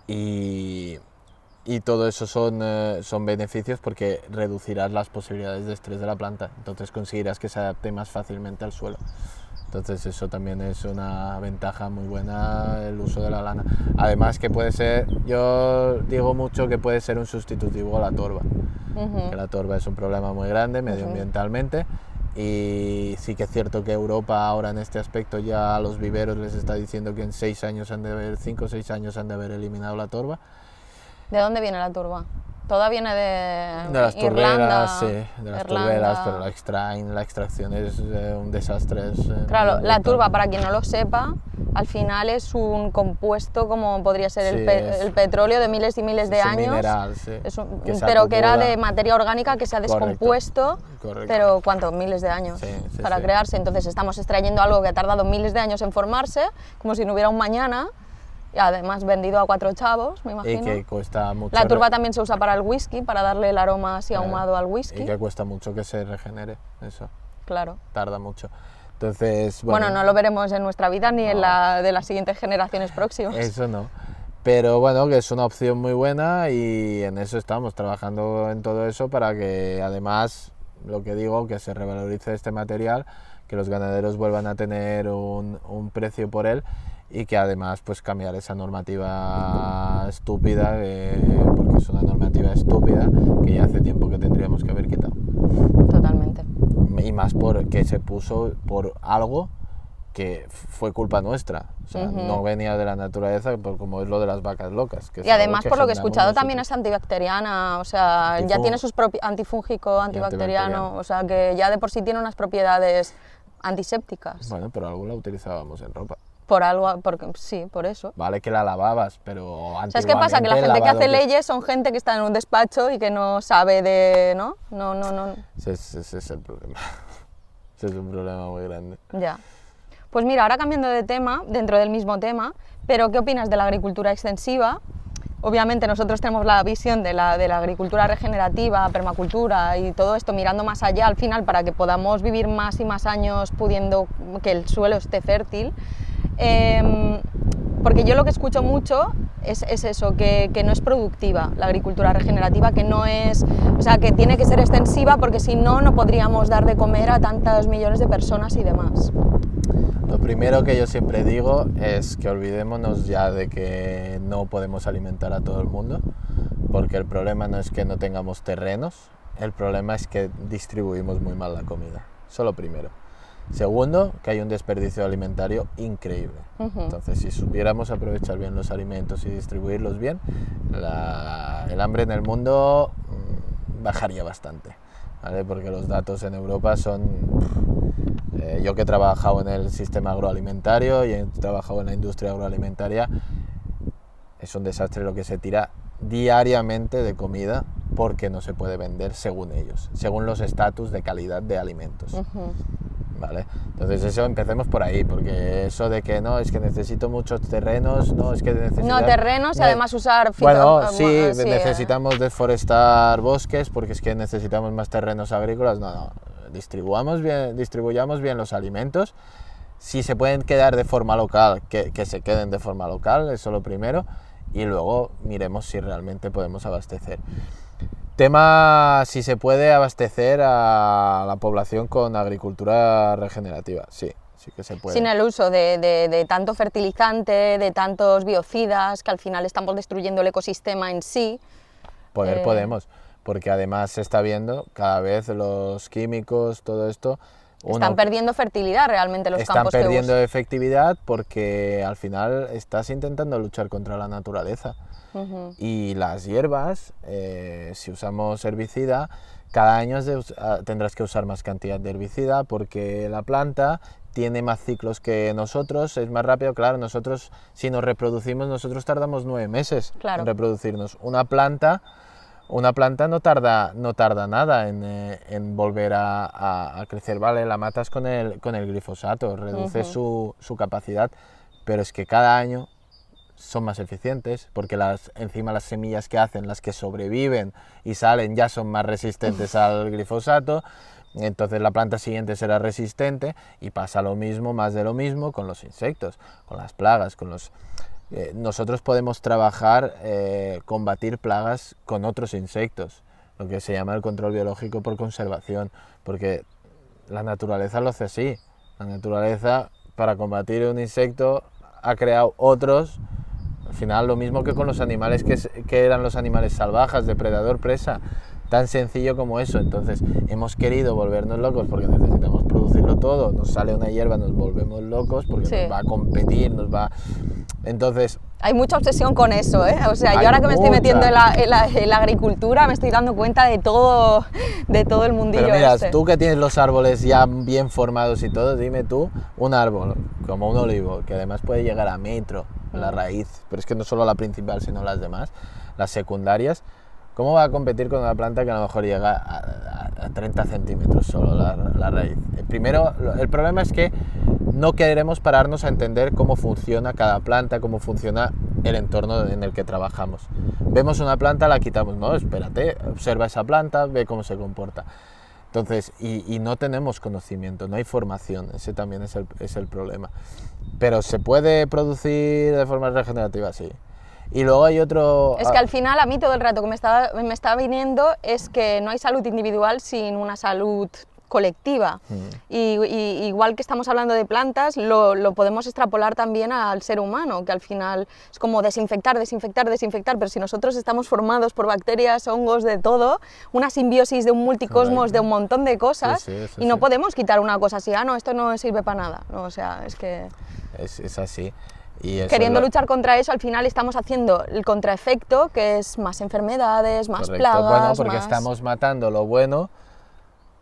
y todo eso son beneficios porque reducirás las posibilidades de estrés de la planta, entonces conseguirás que se adapte más fácilmente al suelo. Entonces eso también es una ventaja muy buena, el uso de la lana. Además que puede ser, yo digo mucho que puede ser un sustitutivo a la torba, que la torba es un problema muy grande medioambientalmente. Y sí que es cierto que Europa ahora en este aspecto ya a los viveros les está diciendo que en 5 o 6 años han de haber eliminado la torba. ¿De dónde viene la turba? Toda viene de las Irlanda, turberas, sí, de las Irlanda. turberas, pero la extracción es un desastre. Claro, la turba, para quien no lo sepa, al final es un compuesto como podría ser Sí, el petróleo de miles y miles de es un años. mineral, sí, Pero que era de materia orgánica que se ha descompuesto, Correcto. pero ¿cuántos? Miles de años Sí, para crearse. Entonces estamos extrayendo algo que ha tardado miles de años en formarse, como si no hubiera un mañana, y además vendido a 4 chavos, me imagino. Y que cuesta mucho. La turba también se usa para el whisky, para darle el aroma así ahumado al whisky. Y que cuesta mucho que se regenere, eso. Claro. Tarda mucho. Entonces, Bueno, no lo veremos en nuestra vida ni en la de las siguientes generaciones próximas. Eso no. Pero bueno, que es una opción muy buena y en eso estamos, trabajando en todo eso para que además, lo que digo, que se revalorice este material, que los ganaderos vuelvan a tener un precio por él y que además pues cambiar esa normativa estúpida, porque es una normativa estúpida que ya hace tiempo que tendríamos que haber quitado. Totalmente. Y más porque se puso por algo que fue culpa nuestra, o sea, no venía de la naturaleza, como es lo de las vacas locas. Que y además, por lo que he generamos escuchado, nosotros. también es antibacteriana, o sea, ya tiene sus propios antifúngico, antibacteriano, o sea, que ya de por sí tiene unas propiedades antisépticas. Bueno, pero algo la utilizábamos en ropa. Por algo, porque sí, por eso. Vale que la lavabas, pero ¿Sabes qué pasa? Que la gente que hace leyes son gente que está en un despacho y que no sabe de... ¿no? No. Ese es el problema. Ese es un problema muy grande. Ya. Pues mira, ahora cambiando de tema, dentro del mismo tema, pero ¿qué opinas de la agricultura extensiva? Obviamente nosotros tenemos la visión de la agricultura regenerativa, permacultura y todo esto mirando más allá al final para que podamos vivir más y más años pudiendo que el suelo esté fértil. Porque yo lo que escucho mucho es eso, que no es productiva la agricultura regenerativa, que no es, o sea, que tiene que ser extensiva porque si no, no podríamos dar de comer a tantos millones de personas y demás. Lo primero que yo siempre digo es que olvidémonos ya de que no podemos alimentar a todo el mundo, porque el problema no es que no tengamos terrenos, el problema es que distribuimos muy mal la comida. Eso lo primero. Segundo, que hay un desperdicio alimentario increíble. Entonces, si supiéramos aprovechar bien los alimentos y distribuirlos bien, el hambre en el mundo bajaría bastante, ¿vale? Porque los datos en Europa son... yo que he trabajado en el sistema agroalimentario y he trabajado en la industria agroalimentaria, es un desastre lo que se tira diariamente de comida porque no se puede vender según ellos, según los estatus de calidad de alimentos. ¿Vale? Entonces eso, empecemos por ahí, porque eso de que no, es que necesito muchos terrenos, no, es que no terrenos y además usar... Bueno, sí, necesitamos deforestar bosques porque es que necesitamos más terrenos agrícolas, no, distribuyamos bien los alimentos. Si se pueden quedar de forma local, que se queden de forma local, eso lo primero, y luego miremos si realmente podemos abastecer. Tema, si se puede abastecer a la población con agricultura regenerativa, sí que se puede. Sin el uso de tanto fertilizante, de tantos biocidas, que al final estamos destruyendo el ecosistema en sí. Podemos, porque además se está viendo cada vez los químicos, todo esto... Están perdiendo fertilidad realmente los campos. Están perdiendo efectividad porque al final estás intentando luchar contra la naturaleza. Y las hierbas, si usamos herbicida, cada año tendrás que usar más cantidad de herbicida porque la planta tiene más ciclos que nosotros, es más rápido. Claro, nosotros si nos reproducimos, nosotros tardamos 9 meses en reproducirnos. Una planta no tarda nada en volver a crecer, ¿vale? La matas con el glifosato, reduce su capacidad, pero es que cada año son más eficientes porque encima las semillas que hacen, las que sobreviven y salen, ya son más resistentes al glifosato. Entonces la planta siguiente será resistente y pasa lo mismo, más de lo mismo con los insectos, con las plagas, con los... nosotros podemos trabajar, combatir plagas con otros insectos, lo que se llama el control biológico por conservación, porque la naturaleza lo hace así. La naturaleza, para combatir un insecto, ha creado otros. Al final lo mismo que con los animales que eran los animales salvajes, depredador-presa, tan sencillo como eso. Entonces hemos querido volvernos locos porque necesitamos producirlo todo, nos sale una hierba, nos volvemos locos porque nos va a competir, Entonces... Hay mucha obsesión con eso, ¿eh? O sea, yo ahora que me estoy metiendo en la agricultura me estoy dando cuenta de todo el mundillo. Pero mira, tú que tienes los árboles ya bien formados y todo, dime tú, un árbol como un olivo, que además puede llegar a metro, la raíz, pero es que no solo la principal, sino las demás, las secundarias, ¿cómo va a competir con una planta que a lo mejor llega a 30 centímetros solo la raíz? Primero, el problema es que no queremos pararnos a entender cómo funciona cada planta, cómo funciona el entorno en el que trabajamos. Vemos una planta, la quitamos, no, espérate, observa esa planta, ve cómo se comporta. Entonces, y no tenemos conocimiento, no hay formación, ese también es el problema. Pero ¿se puede producir de forma regenerativa? Sí. Y luego hay otro... Es que al final a mí todo el rato que me está viniendo es que no hay salud individual sin una salud colectiva. Y igual que estamos hablando de plantas, lo podemos extrapolar también al ser humano, que al final es como desinfectar, pero si nosotros estamos formados por bacterias, hongos, de todo, una simbiosis de un multicosmos, de un montón de cosas, y no podemos quitar una cosa así, no, esto no sirve para nada, no, o sea, es que... Es así. Y queriendo luchar contra eso, al final estamos haciendo el contraefecto, que es más enfermedades, más plagas... Bueno, porque estamos matando lo bueno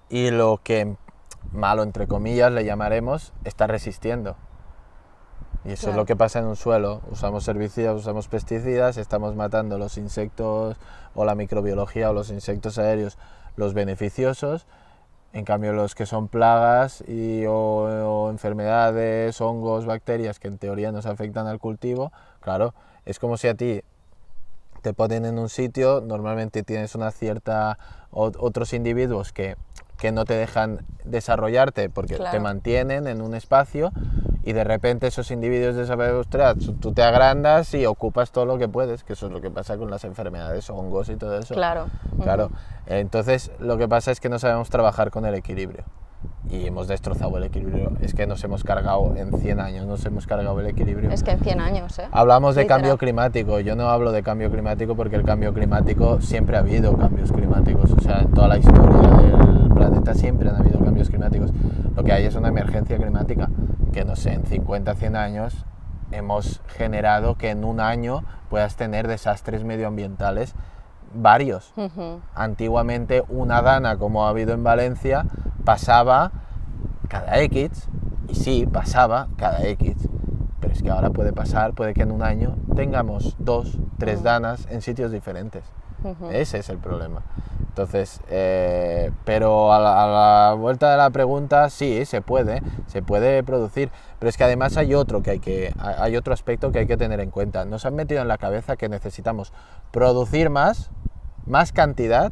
y lo que malo, entre comillas, le llamaremos, está resistiendo. Y eso es lo que pasa en un suelo. Usamos herbicidas, usamos pesticidas, estamos matando los insectos o la microbiología o los insectos aéreos, los beneficiosos. En cambio, los que son plagas o enfermedades, hongos, bacterias que en teoría nos afectan al cultivo, claro, es como si a ti te ponen en un sitio, normalmente tienes otros individuos que no te dejan desarrollarte porque te mantienen en un espacio y de repente esos individuos desaparecen, tú te agrandas y ocupas todo lo que puedes, que eso es lo que pasa con las enfermedades, hongos y todo eso. Claro. Entonces lo que pasa es que no sabemos trabajar con el equilibrio y hemos destrozado el equilibrio. Es que nos hemos cargado en 100 años, nos hemos cargado el equilibrio. Es que en 100 años, ¿eh? Hablamos de cambio climático, yo no hablo de cambio climático porque el cambio climático siempre ha habido cambios climáticos, o sea, en toda la historia del planeta siempre han habido cambios climáticos. Lo que hay es una emergencia climática que, no sé, en 50, 100 años hemos generado que en un año puedas tener desastres medioambientales varios. Antiguamente una dana, como ha habido en Valencia, pasaba cada X, y sí, pasaba cada X, pero es que ahora puede pasar, puede que en un año tengamos 2, 3 danas en sitios diferentes. Ese es el problema. Entonces, pero a la vuelta de la pregunta, sí, se puede producir, pero es que además hay otro aspecto que hay que tener en cuenta. Nos han metido en la cabeza que necesitamos producir más cantidad,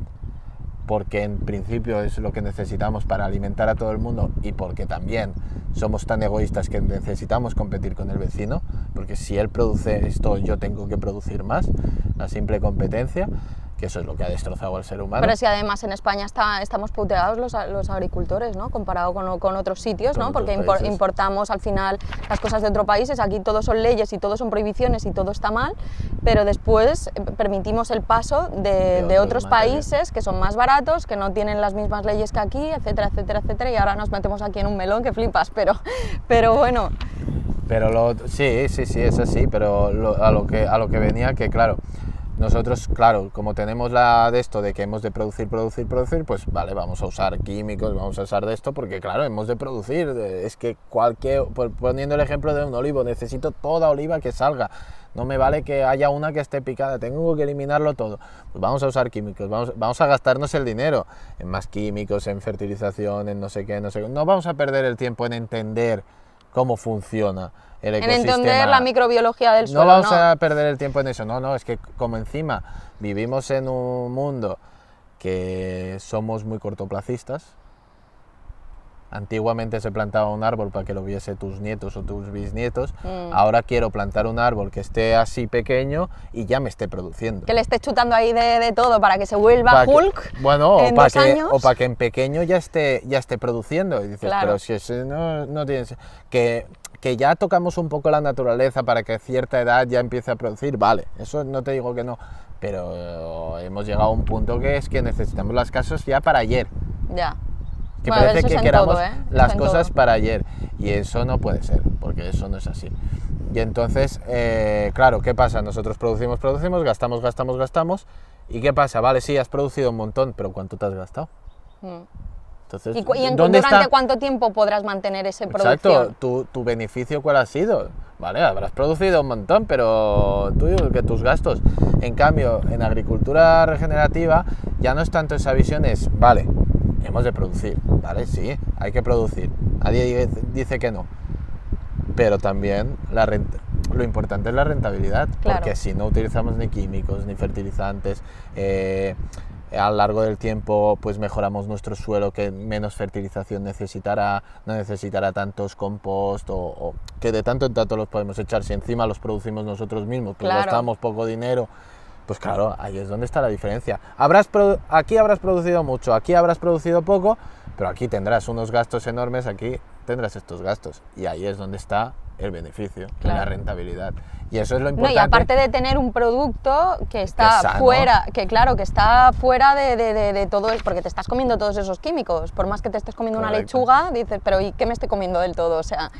porque en principio es lo que necesitamos para alimentar a todo el mundo y porque también somos tan egoístas que necesitamos competir con el vecino, porque si él produce esto yo tengo que producir más, la simple competencia, que eso es lo que ha destrozado al ser humano. Pero si además en España estamos puteados los agricultores, ¿no? Comparado con otros sitios, ¿no? Porque importamos al final las cosas de otros países, aquí todo son leyes y todo son prohibiciones y todo está mal, pero después permitimos el paso de otros países que son más baratos, que no tienen las mismas leyes que aquí, etcétera, etcétera, etcétera, y ahora nos metemos aquí en un melón que flipas, pero bueno. Pero sí, es así, pero a lo que venía, que claro, nosotros, claro, como tenemos de esto de que hemos de producir, pues vale, vamos a usar químicos, vamos a usar de esto, porque claro, hemos de producir, es que poniendo el ejemplo de un olivo, necesito toda oliva que salga, no me vale que haya una que esté picada, tengo que eliminarlo todo, pues vamos a usar químicos, vamos a gastarnos el dinero en más químicos, en fertilización, en no sé qué, no vamos a perder el tiempo en entender cómo funciona el ecosistema. En entender la microbiología del suelo. No vamos a perder el tiempo en eso, no, es que como encima vivimos en un mundo que somos muy cortoplacistas. Antiguamente se plantaba un árbol para que lo viese tus nietos o tus bisnietos, ahora quiero plantar un árbol que esté así pequeño y ya me esté produciendo. Que le esté chutando ahí de todo para que se vuelva Hulk en 2 años. O para que en pequeño ya esté produciendo. Y dices, claro. Pero si ese no tienes... Que ya tocamos un poco la naturaleza para que a cierta edad ya empiece a producir, vale, eso no te digo que no, pero hemos llegado a un punto que es que necesitamos las cosas ya para ayer. Ya. Que parece que queramos las cosas todo. para ayer, y eso no puede ser, porque eso no es así. Y entonces, claro, ¿qué pasa? Nosotros producimos, gastamos, ¿y qué pasa? Vale, sí, has producido un montón, pero ¿cuánto te has gastado? Entonces, ¿durante cuánto tiempo podrás mantener esa producción? Exacto, tu beneficio ¿cuál ha sido? Vale, habrás producido un montón, pero tus gastos. En cambio, en agricultura regenerativa ya no es tanto esa visión, es, vale, hemos de producir, vale, sí, hay que producir, nadie dice que no, pero también lo importante es la rentabilidad, claro. Porque si no utilizamos ni químicos, ni fertilizantes, a lo largo del tiempo pues mejoramos nuestro suelo, que menos fertilización necesitará, no necesitará tantos compost, o que de tanto en tanto los podemos echar, si encima los producimos nosotros mismos, pues claro. Gastamos poco dinero, pues claro, ahí es donde está la diferencia. Aquí habrás producido mucho, aquí habrás producido poco, pero aquí tendrás unos gastos enormes, aquí tendrás estos gastos, y ahí es donde está el beneficio, claro. La rentabilidad. Y eso es lo importante. No, y aparte de tener un producto que está fuera, que está fuera de todo, porque te estás comiendo todos esos químicos, por más que te estés comiendo Correcto. Una lechuga, dices, pero ¿y qué me estoy comiendo del todo? O sea,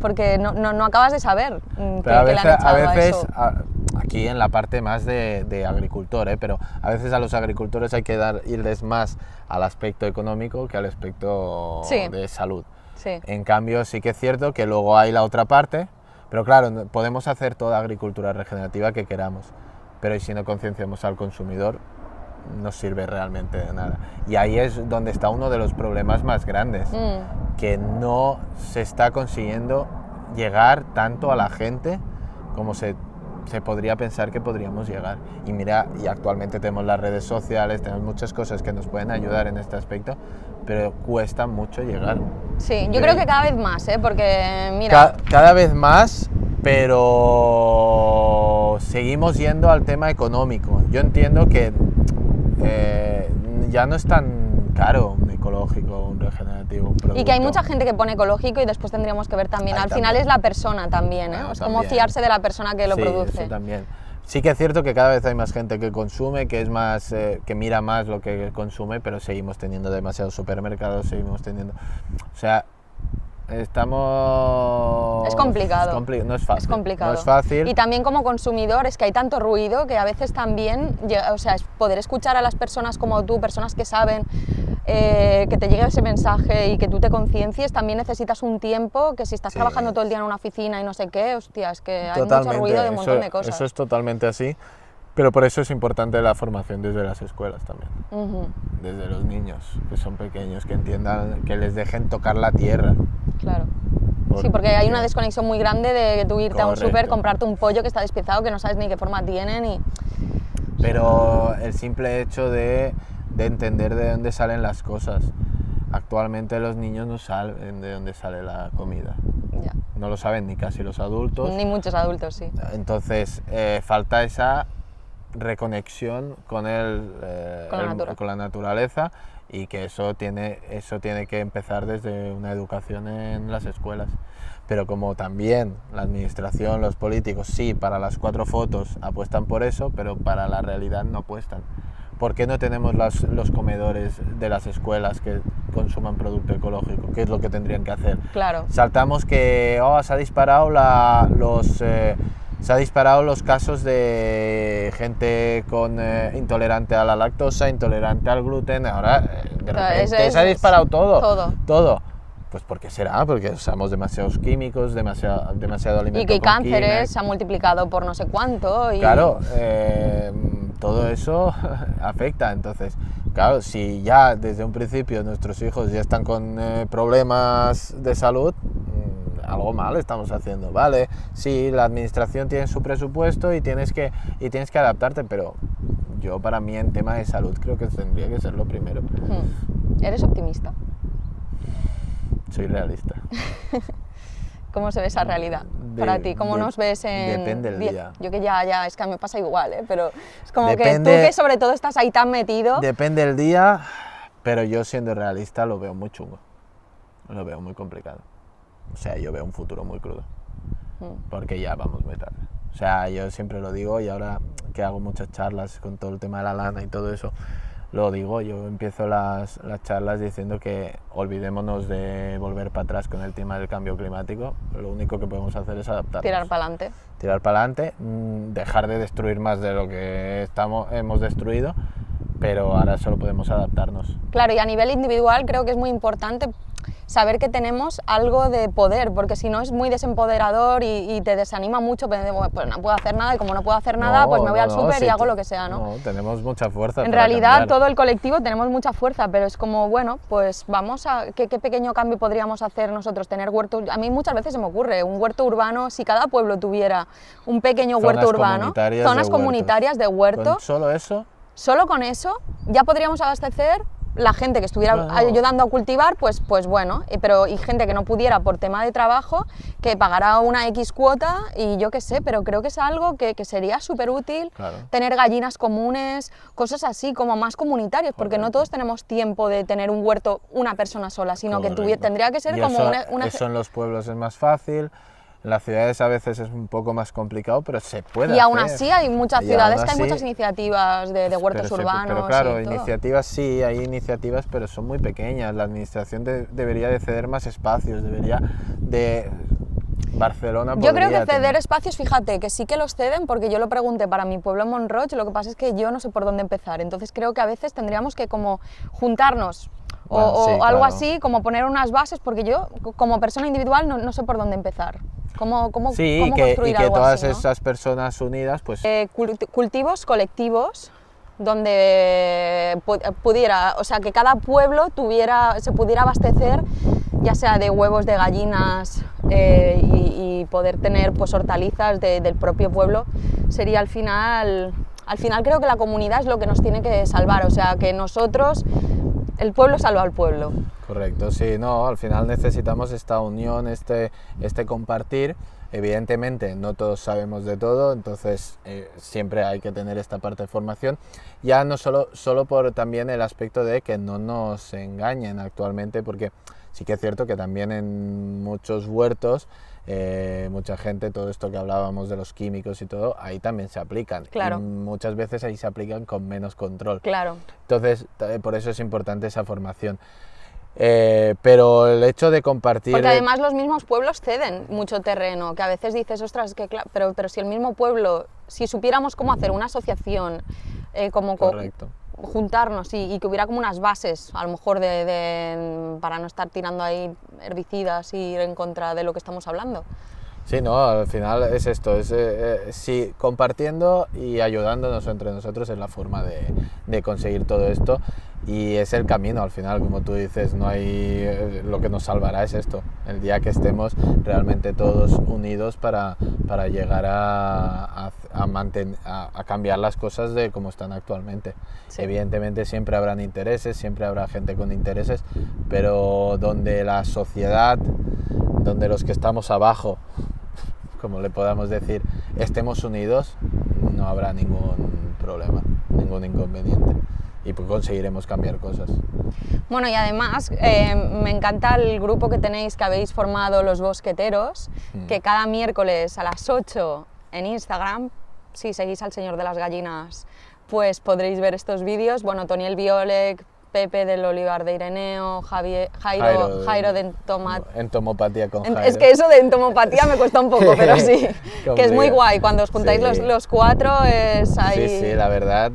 porque no acabas de saber que le han echado a eso. Aquí en la parte más de agricultor, pero a veces a los agricultores hay que irles más al aspecto económico que al aspecto de salud. Sí. En cambio, sí que es cierto que luego hay la otra parte, pero claro, podemos hacer toda agricultura regenerativa que queramos, pero si no concienciamos al consumidor, no sirve realmente de nada. Y ahí es donde está uno de los problemas más grandes, que no se está consiguiendo llegar tanto a la gente como se podría pensar que podríamos llegar. Y mira, y actualmente tenemos las redes sociales, tenemos muchas cosas que nos pueden ayudar en este aspecto, pero cuesta mucho llegar. Sí, yo creo que cada vez más, porque mira... Cada vez más, pero seguimos yendo al tema económico. Yo entiendo que ya no es tan caro un ecológico, un regenerativo, un producto. Y que hay mucha gente que pone ecológico y después tendríamos que ver también, al final es la persona también, Bueno, es como fiarse de la persona que lo produce. Eso también. Sí que es cierto que cada vez hay más gente que consume, que es más, que mira más lo que consume, pero seguimos teniendo demasiados supermercados, seguimos teniendo... O sea, estamos... Es complicado. No es fácil. Es complicado. No es fácil. Y también como consumidor es que hay tanto ruido que a veces también, o sea, es poder escuchar a las personas como tú, personas que saben, que te llegue ese mensaje y que tú te conciencies, también necesitas un tiempo que si estás trabajando todo el día en una oficina y no sé qué, hostia, es que hay mucho ruido de un montón de cosas. Eso es totalmente así, pero por eso es importante la formación desde las escuelas también. Desde los niños, que son pequeños, que entiendan, que les dejen tocar la tierra. Claro. Sí, porque hay una desconexión muy grande de tú irte a un súper, comprarte un pollo que está despiezado, que no sabes ni qué forma tienen y... Pero el simple hecho de entender de dónde salen las cosas. Actualmente los niños no saben de dónde sale la comida. Ya. No lo saben ni casi los adultos. Ni muchos adultos, sí. Entonces, falta esa reconexión con la naturaleza, y que eso tiene que empezar desde una educación en las escuelas. Pero como también la administración, los políticos, sí, para las 4 fotos apuestan por eso, pero para la realidad no apuestan. ¿Por qué no tenemos los comedores de las escuelas que consuman producto ecológico? ¿Qué es lo que tendrían que hacer? Claro. Saltamos que se ha disparado los casos de gente intolerante a la lactosa, intolerante al gluten. Ahora, de repente, se ha disparado todo. Pues ¿por qué será? Porque usamos demasiados químicos, demasiado alimento. Y que cánceres se ha multiplicado por no sé cuánto. Y... Claro, todo eso afecta. Entonces, claro, si ya desde un principio nuestros hijos ya están con problemas de salud, algo mal estamos haciendo, ¿vale? Sí, la administración tiene su presupuesto y tienes que adaptarte, pero yo, para mí, en tema de salud, creo que tendría que ser lo primero. ¿Eres optimista? Soy realista. ¿Cómo se ve esa realidad para ti? ¿Cómo nos ves en...? Depende del día. Yo que ya, es que me pasa igual, pero es como que tú que sobre todo estás ahí tan metido... Depende del día, pero yo, siendo realista, lo veo muy chungo. Lo veo muy complicado. O sea, yo veo un futuro muy crudo. Porque ya vamos muy tarde. O sea, yo siempre lo digo, y ahora que hago muchas charlas con todo el tema de la lana y todo eso, lo digo, yo empiezo las charlas diciendo que olvidémonos de volver para atrás con el tema del cambio climático. Lo único que podemos hacer es adaptarnos. Tirar para adelante. Tirar para adelante, dejar de destruir más de lo que hemos destruido, pero ahora solo podemos adaptarnos. Claro, y a nivel individual creo que es muy importante saber que tenemos algo de poder, porque si no es muy desempoderador y te desanima mucho, pues no puedo hacer nada, y como no puedo hacer nada, pues me voy al súper y hago lo que sea, ¿no? No, tenemos mucha fuerza. En realidad, todo el colectivo tenemos mucha fuerza, pero es como, bueno, pues vamos a... ¿Qué pequeño cambio podríamos hacer nosotros? Tener huertos... A mí muchas veces se me ocurre, un huerto urbano, si cada pueblo tuviera un pequeño huerto urbano, zonas comunitarias de huerto... ¿Con solo eso? Solo con eso ya podríamos abastecer la gente que estuviera ayudando a cultivar, pues bueno, pero y gente que no pudiera por tema de trabajo, que pagará una X cuota y yo qué sé, pero creo que es algo que sería súper útil, tener gallinas comunes, cosas así, como más comunitarias, porque no todos tenemos tiempo de tener un huerto una persona sola, sino que tendría que ser como una... Eso en los pueblos es más fácil. En las ciudades a veces es un poco más complicado, pero se puede hacer. Y aún así hay muchas ciudades que hay muchas iniciativas de huertos urbanos. Pero claro, iniciativas sí, hay iniciativas, pero son muy pequeñas. La administración debería de ceder más espacios, debería de... Barcelona yo creo que ceder espacios, fíjate, que sí que los ceden, porque yo lo pregunté para mi pueblo en Montroig, lo que pasa es que yo no sé por dónde empezar. Entonces creo que a veces tendríamos que como juntarnos o algo así, como poner unas bases, porque yo como persona individual no sé por dónde empezar. ¿Cómo construir y que algo todas así, ¿no? esas personas unidas, pues... Cultivos colectivos, donde pudiera, o sea, que cada pueblo se pudiera abastecer, ya sea de huevos de gallinas y poder tener pues hortalizas del propio pueblo, sería al final creo que la comunidad es lo que nos tiene que salvar, o sea, que nosotros, el pueblo salva al pueblo. Correcto, sí, no, al final necesitamos esta unión, este compartir. Evidentemente no todos sabemos de todo, entonces siempre hay que tener esta parte de formación, ya no solo por también el aspecto de que no nos engañen actualmente, porque sí que es cierto que también en muchos huertos mucha gente, todo esto que hablábamos de los químicos y todo, ahí también se aplican. Claro. Y muchas veces ahí se aplican con menos control. Claro. Entonces, por eso es importante esa formación. Pero el hecho de compartir... Porque además los mismos pueblos ceden mucho terreno, que a veces dices, ostras, que pero si el mismo pueblo, si supiéramos cómo hacer una asociación, Correcto. juntarnos y que hubiera como unas bases, a lo mejor para no estar tirando ahí herbicidas y ir en contra de lo que estamos hablando. Sí, no, al final es esto, sí, compartiendo y ayudándonos entre nosotros es la forma de conseguir todo esto, y es el camino al final, como tú dices, no hay, lo que nos salvará es esto, el día que estemos realmente todos unidos para llegar a cambiar las cosas de como están actualmente. Sí. Evidentemente siempre habrán intereses, siempre habrá gente con intereses, pero donde la sociedad, donde los que estamos abajo, como le podamos decir, estemos unidos, no habrá ningún problema, ningún inconveniente, y pues conseguiremos cambiar cosas. Bueno, y además me encanta el grupo que tenéis, que habéis formado, Los Bosqueteros, que cada miércoles a las 8 en Instagram, si seguís al Señor de las Gallinas, pues podréis ver estos vídeos. Bueno, Toniel Biolek, Pepe del Olivar de Ireneo, Jairo de entomopatía con Jairo. Es que eso de entomopatía me cuesta un poco, pero sí, que es muy guay, cuando os juntáis sí. los cuatro es ahí... Sí, la verdad,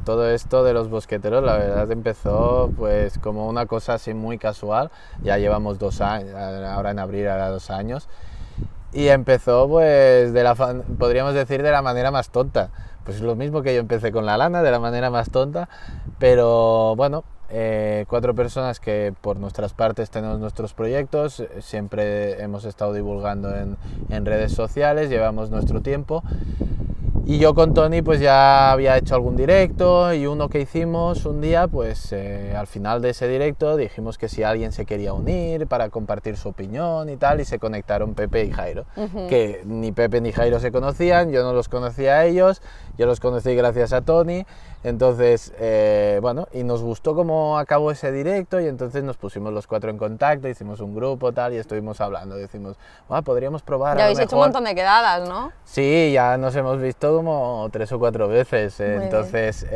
todo esto de los bosqueteros, la verdad empezó pues como una cosa así muy casual, ya llevamos 2 años, ahora en abril hará 2 años, y empezó pues, podríamos decir, de la manera más tonta. Pues lo mismo que yo empecé con la lana, de la manera más tonta, pero bueno, 4 personas que por nuestras partes tenemos nuestros proyectos, siempre hemos estado divulgando en redes sociales, llevamos nuestro tiempo, y yo con Toni pues ya había hecho algún directo, y uno que hicimos un día, pues al final de ese directo dijimos que si alguien se quería unir para compartir su opinión y tal, y se conectaron Pepe y Jairo, que ni Pepe ni Jairo se conocían, yo no los conocía a ellos, yo los conocí gracias a Toni. Entonces, bueno, y nos gustó cómo acabó ese directo, y entonces nos pusimos los 4 en contacto, hicimos un grupo tal, y estuvimos hablando, decimos, podríamos probar. Ya habéis hecho un montón de quedadas, ¿no? Sí, ya nos hemos visto como 3 o 4 veces, entonces,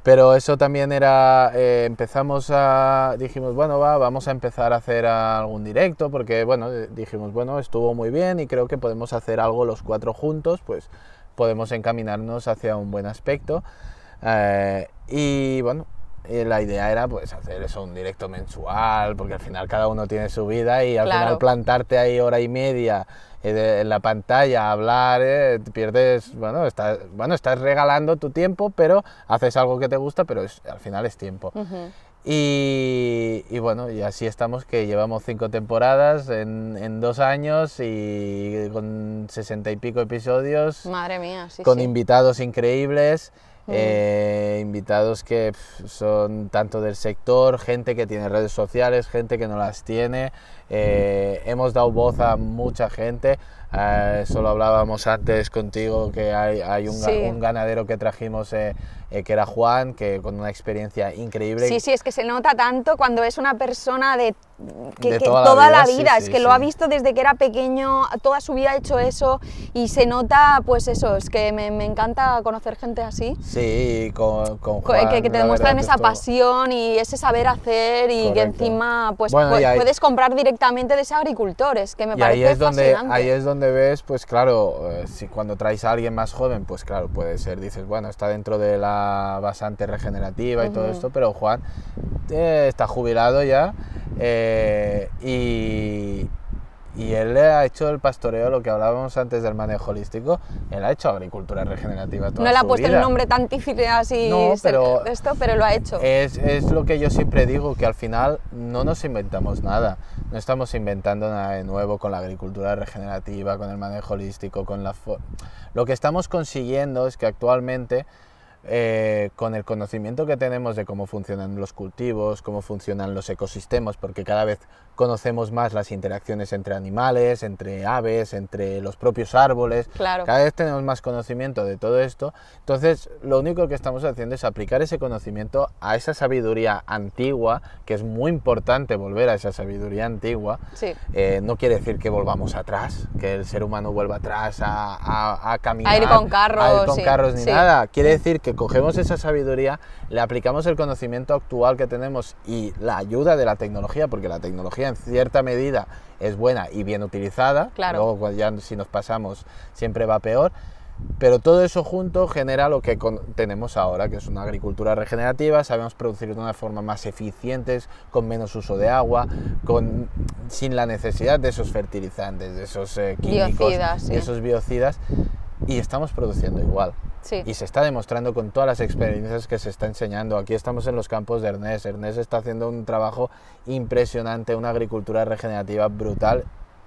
pero eso también era, dijimos, bueno, vamos a empezar a hacer algún directo, porque bueno, dijimos, bueno, estuvo muy bien y creo que podemos hacer algo los 4 juntos, pues podemos encaminarnos hacia un buen aspecto. Y bueno, la idea era pues hacer eso, un directo mensual, porque al final cada uno tiene su vida, y al final plantarte ahí 1h30 en la pantalla a hablar, te pierdes, estás regalando tu tiempo, pero haces algo que te gusta, pero al final es tiempo. Y bueno, y así estamos, que llevamos 5 temporadas en 2 años y con 60 y pico episodios. Madre mía, sí, con invitados increíbles. Invitados que son tanto del sector, gente que tiene redes sociales, gente que no las tiene. Hemos dado voz a mucha gente. Solo hablábamos antes contigo que hay un ganadero que trajimos que era Juan, que con una experiencia increíble. Sí, es que se nota tanto cuando es una persona que toda la vida, es que lo ha visto desde que era pequeño, toda su vida ha hecho eso, y se nota, pues eso, es que me encanta conocer gente así. Sí, con Juan, que te demuestran esa pasión y ese saber hacer, y que encima pues puedes comprar directamente de ese agricultor, es que me parece fascinante. Ahí es donde ves, pues claro, si cuando traes a alguien más joven, pues claro, puede ser, dices, bueno, está dentro de la bastante regenerativa y todo esto, pero Juan está jubilado ya, y él ha hecho el pastoreo, lo que hablábamos antes del manejo holístico, él ha hecho agricultura regenerativa toda su vida. No le ha puesto el nombre tan difícil así, pero lo ha hecho. Es lo que yo siempre digo, que al final no nos inventamos nada, no estamos inventando nada de nuevo con la agricultura regenerativa, con el manejo holístico, lo que estamos consiguiendo es que actualmente con el conocimiento que tenemos de cómo funcionan los cultivos, cómo funcionan los ecosistemas, porque cada vez conocemos más las interacciones entre animales, entre aves, entre los propios árboles, Claro. cada vez tenemos más conocimiento de todo esto, entonces lo único que estamos haciendo es aplicar ese conocimiento a esa sabiduría antigua, que es muy importante volver a esa sabiduría antigua. Sí. No quiere decir que volvamos atrás, que el ser humano vuelva atrás a caminar, A ir con carros, a ir con sí, carros ni sí. nada. Quiere decir que cogemos esa sabiduría, le aplicamos el conocimiento actual que tenemos y la ayuda de la tecnología, porque la tecnología en cierta medida es buena y bien utilizada, Claro. luego ya si nos pasamos siempre va peor, pero todo eso junto genera lo que tenemos ahora, que es una agricultura regenerativa, sabemos producir de una forma más eficiente, con menos uso de agua, sin la necesidad de esos fertilizantes, de esos químicos, Biocidas, sí. de esos biocidas, y estamos produciendo igual. Sí. Y se está demostrando con todas las experiencias que se está enseñando. Aquí estamos en los campos de Ernest. Ernest está haciendo un trabajo impresionante, una agricultura regenerativa brutal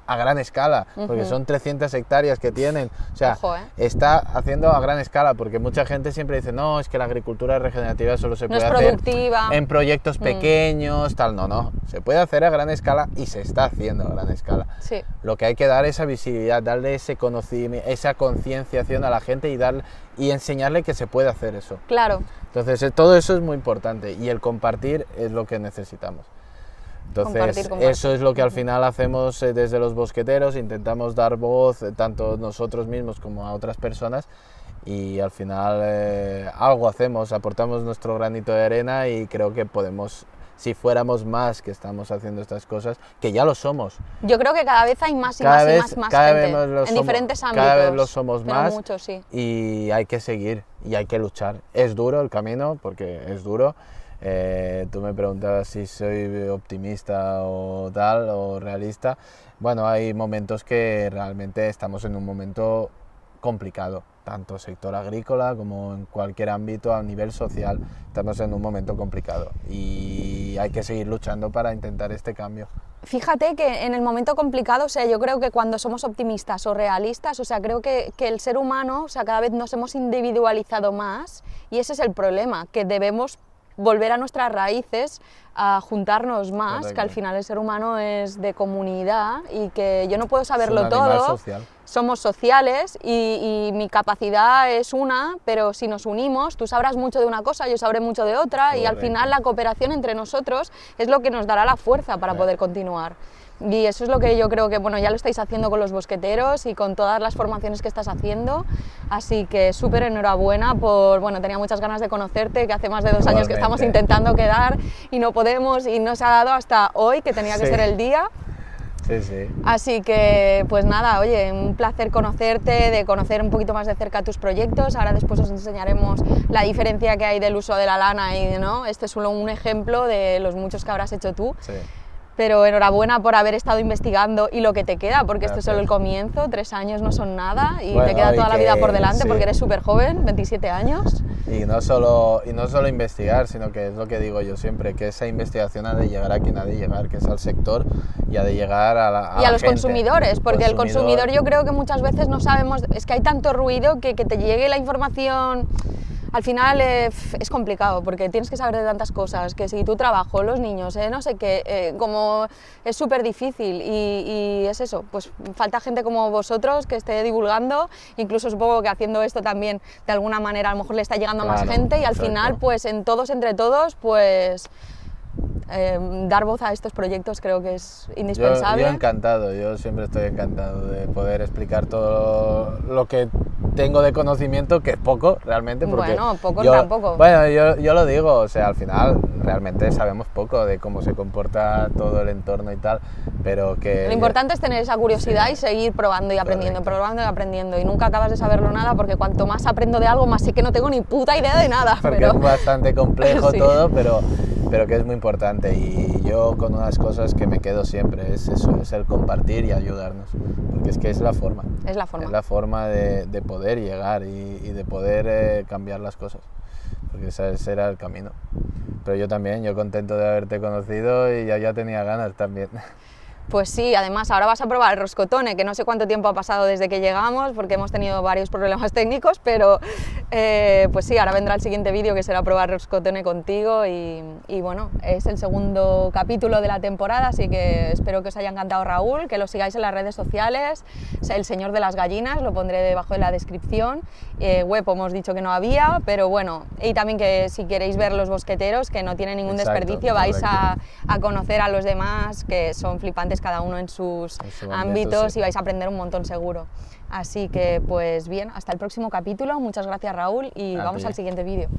a gran escala, porque son 300 hectáreas que tienen. O sea, Ojo, está haciendo a gran escala, porque mucha gente siempre dice, no, es que la agricultura regenerativa solo se No puede es hacer productiva. en proyectos pequeños, tal. No, se puede hacer a gran escala y se está haciendo a gran escala. Sí. Lo que hay que dar es esa visibilidad, darle ese conocimiento, esa concienciación a la gente y enseñarle que se puede hacer eso. Claro. Entonces, todo eso es muy importante y el compartir es lo que necesitamos. Entonces, Compartir. eso es lo que al final hacemos desde los bosqueteros, intentamos dar voz tanto nosotros mismos como a otras personas y al final algo hacemos, aportamos nuestro granito de arena y creo que podemos, si fuéramos más que estamos haciendo estas cosas, que ya lo somos. Yo creo que cada vez hay más y Cada más vez- y más, más cada gente vez lo en somos- diferentes ámbitos. cada vez lo somos pero más. mucho, sí. Y hay que seguir y hay que luchar. Es duro el camino porque es duro. Tú me preguntabas si soy optimista o tal o realista. Bueno, hay momentos que realmente estamos en un momento complicado, tanto sector agrícola como en cualquier ámbito a nivel social. Estamos en un momento complicado y hay que seguir luchando para intentar este cambio. Fíjate que en el momento complicado, o sea, yo creo que cuando somos optimistas o realistas, o sea, creo que el ser humano, o sea, cada vez nos hemos individualizado más y ese es el problema, que debemos volver a nuestras raíces, a juntarnos más, Correcto. que al final el ser humano es de comunidad y que yo no puedo saberlo Es un animal todo. social. Somos sociales y mi capacidad es una, pero si nos unimos, tú sabrás mucho de una cosa, yo sabré mucho de otra y al Correcto. final la cooperación entre nosotros es lo que nos dará la fuerza para poder continuar. Y eso es lo que yo creo que, bueno, ya lo estáis haciendo con los bosqueteros y con todas las formaciones que estás haciendo, así que súper enhorabuena por, bueno, tenía muchas ganas de conocerte, que hace más de 2 años que estamos Igualmente. intentando quedar y no podemos y no se ha dado hasta hoy, que tenía que Sí. ser el día. Sí, sí. Así que, pues nada, oye, un placer conocerte, de conocer un poquito más de cerca tus proyectos. Ahora después os enseñaremos la diferencia que hay del uso de la lana y, ¿no? Este es solo un ejemplo de los muchos que habrás hecho tú. Sí. Pero enhorabuena por haber estado investigando y lo que te queda, porque esto es solo el Gracias. comienzo, 3 años no son nada y Bueno, te queda y toda la que- vida por delante sí. porque eres súper joven, 27 años. Y no solo investigar, sino que es lo que digo yo siempre, que esa investigación ha de llegar a quien ha de llegar, que es al sector y ha de llegar a Y a la los gente. consumidores, porque el consumidor yo creo que muchas veces no sabemos, es que hay tanto ruido que te llegue la información, al final es complicado, porque tienes que saber de tantas cosas, que si tu trabajo, los niños, no sé qué, como es súper difícil y es eso, pues falta gente como vosotros que esté divulgando, incluso supongo que haciendo esto también de alguna manera a lo mejor le está llegando a más Claro, gente y al exacto. final pues en todos, entre todos, pues dar voz a estos proyectos creo que es indispensable. Yo encantado, yo siempre estoy encantado de poder explicar todo lo que tengo de conocimiento, que es poco realmente, porque Bueno, poco yo, tampoco. Bueno, yo lo digo, o sea, al final realmente sabemos poco de cómo se comporta todo el entorno y tal, pero que... Lo importante es tener esa curiosidad Sí. y seguir probando y aprendiendo, Correcto. probando y aprendiendo. Y nunca acabas de saberlo nada porque cuanto más aprendo de algo, más sé que no tengo ni puta idea de nada. Porque pero... es bastante complejo Sí. todo, pero que es muy importante y yo con unas cosas que me quedo siempre es eso, es el compartir y ayudarnos, porque es que es la forma. Es la forma. Es la forma de poder llegar y de poder cambiar las cosas, porque ese era el camino. Pero yo también, yo contento de haberte conocido y ya tenía ganas también. Pues sí, además ahora vas a probar el roscotone, que no sé cuánto tiempo ha pasado desde que llegamos, porque hemos tenido varios problemas técnicos, pero pues sí, ahora vendrá el siguiente vídeo que será probar roscotone contigo y bueno, es el segundo capítulo de la temporada, así que espero que os haya encantado Raúl, que lo sigáis en las redes sociales, el señor de las gallinas, lo pondré debajo de la descripción, web hemos dicho que no había, pero bueno, y también que si queréis ver los bosqueteros, que no tienen ningún desperdicio, vais a conocer a los demás, que son flipantes cada uno en sus ámbitos, sí. Y vais a aprender un montón seguro. Así que pues bien, hasta el próximo capítulo, muchas gracias Raúl y vamos al siguiente vídeo.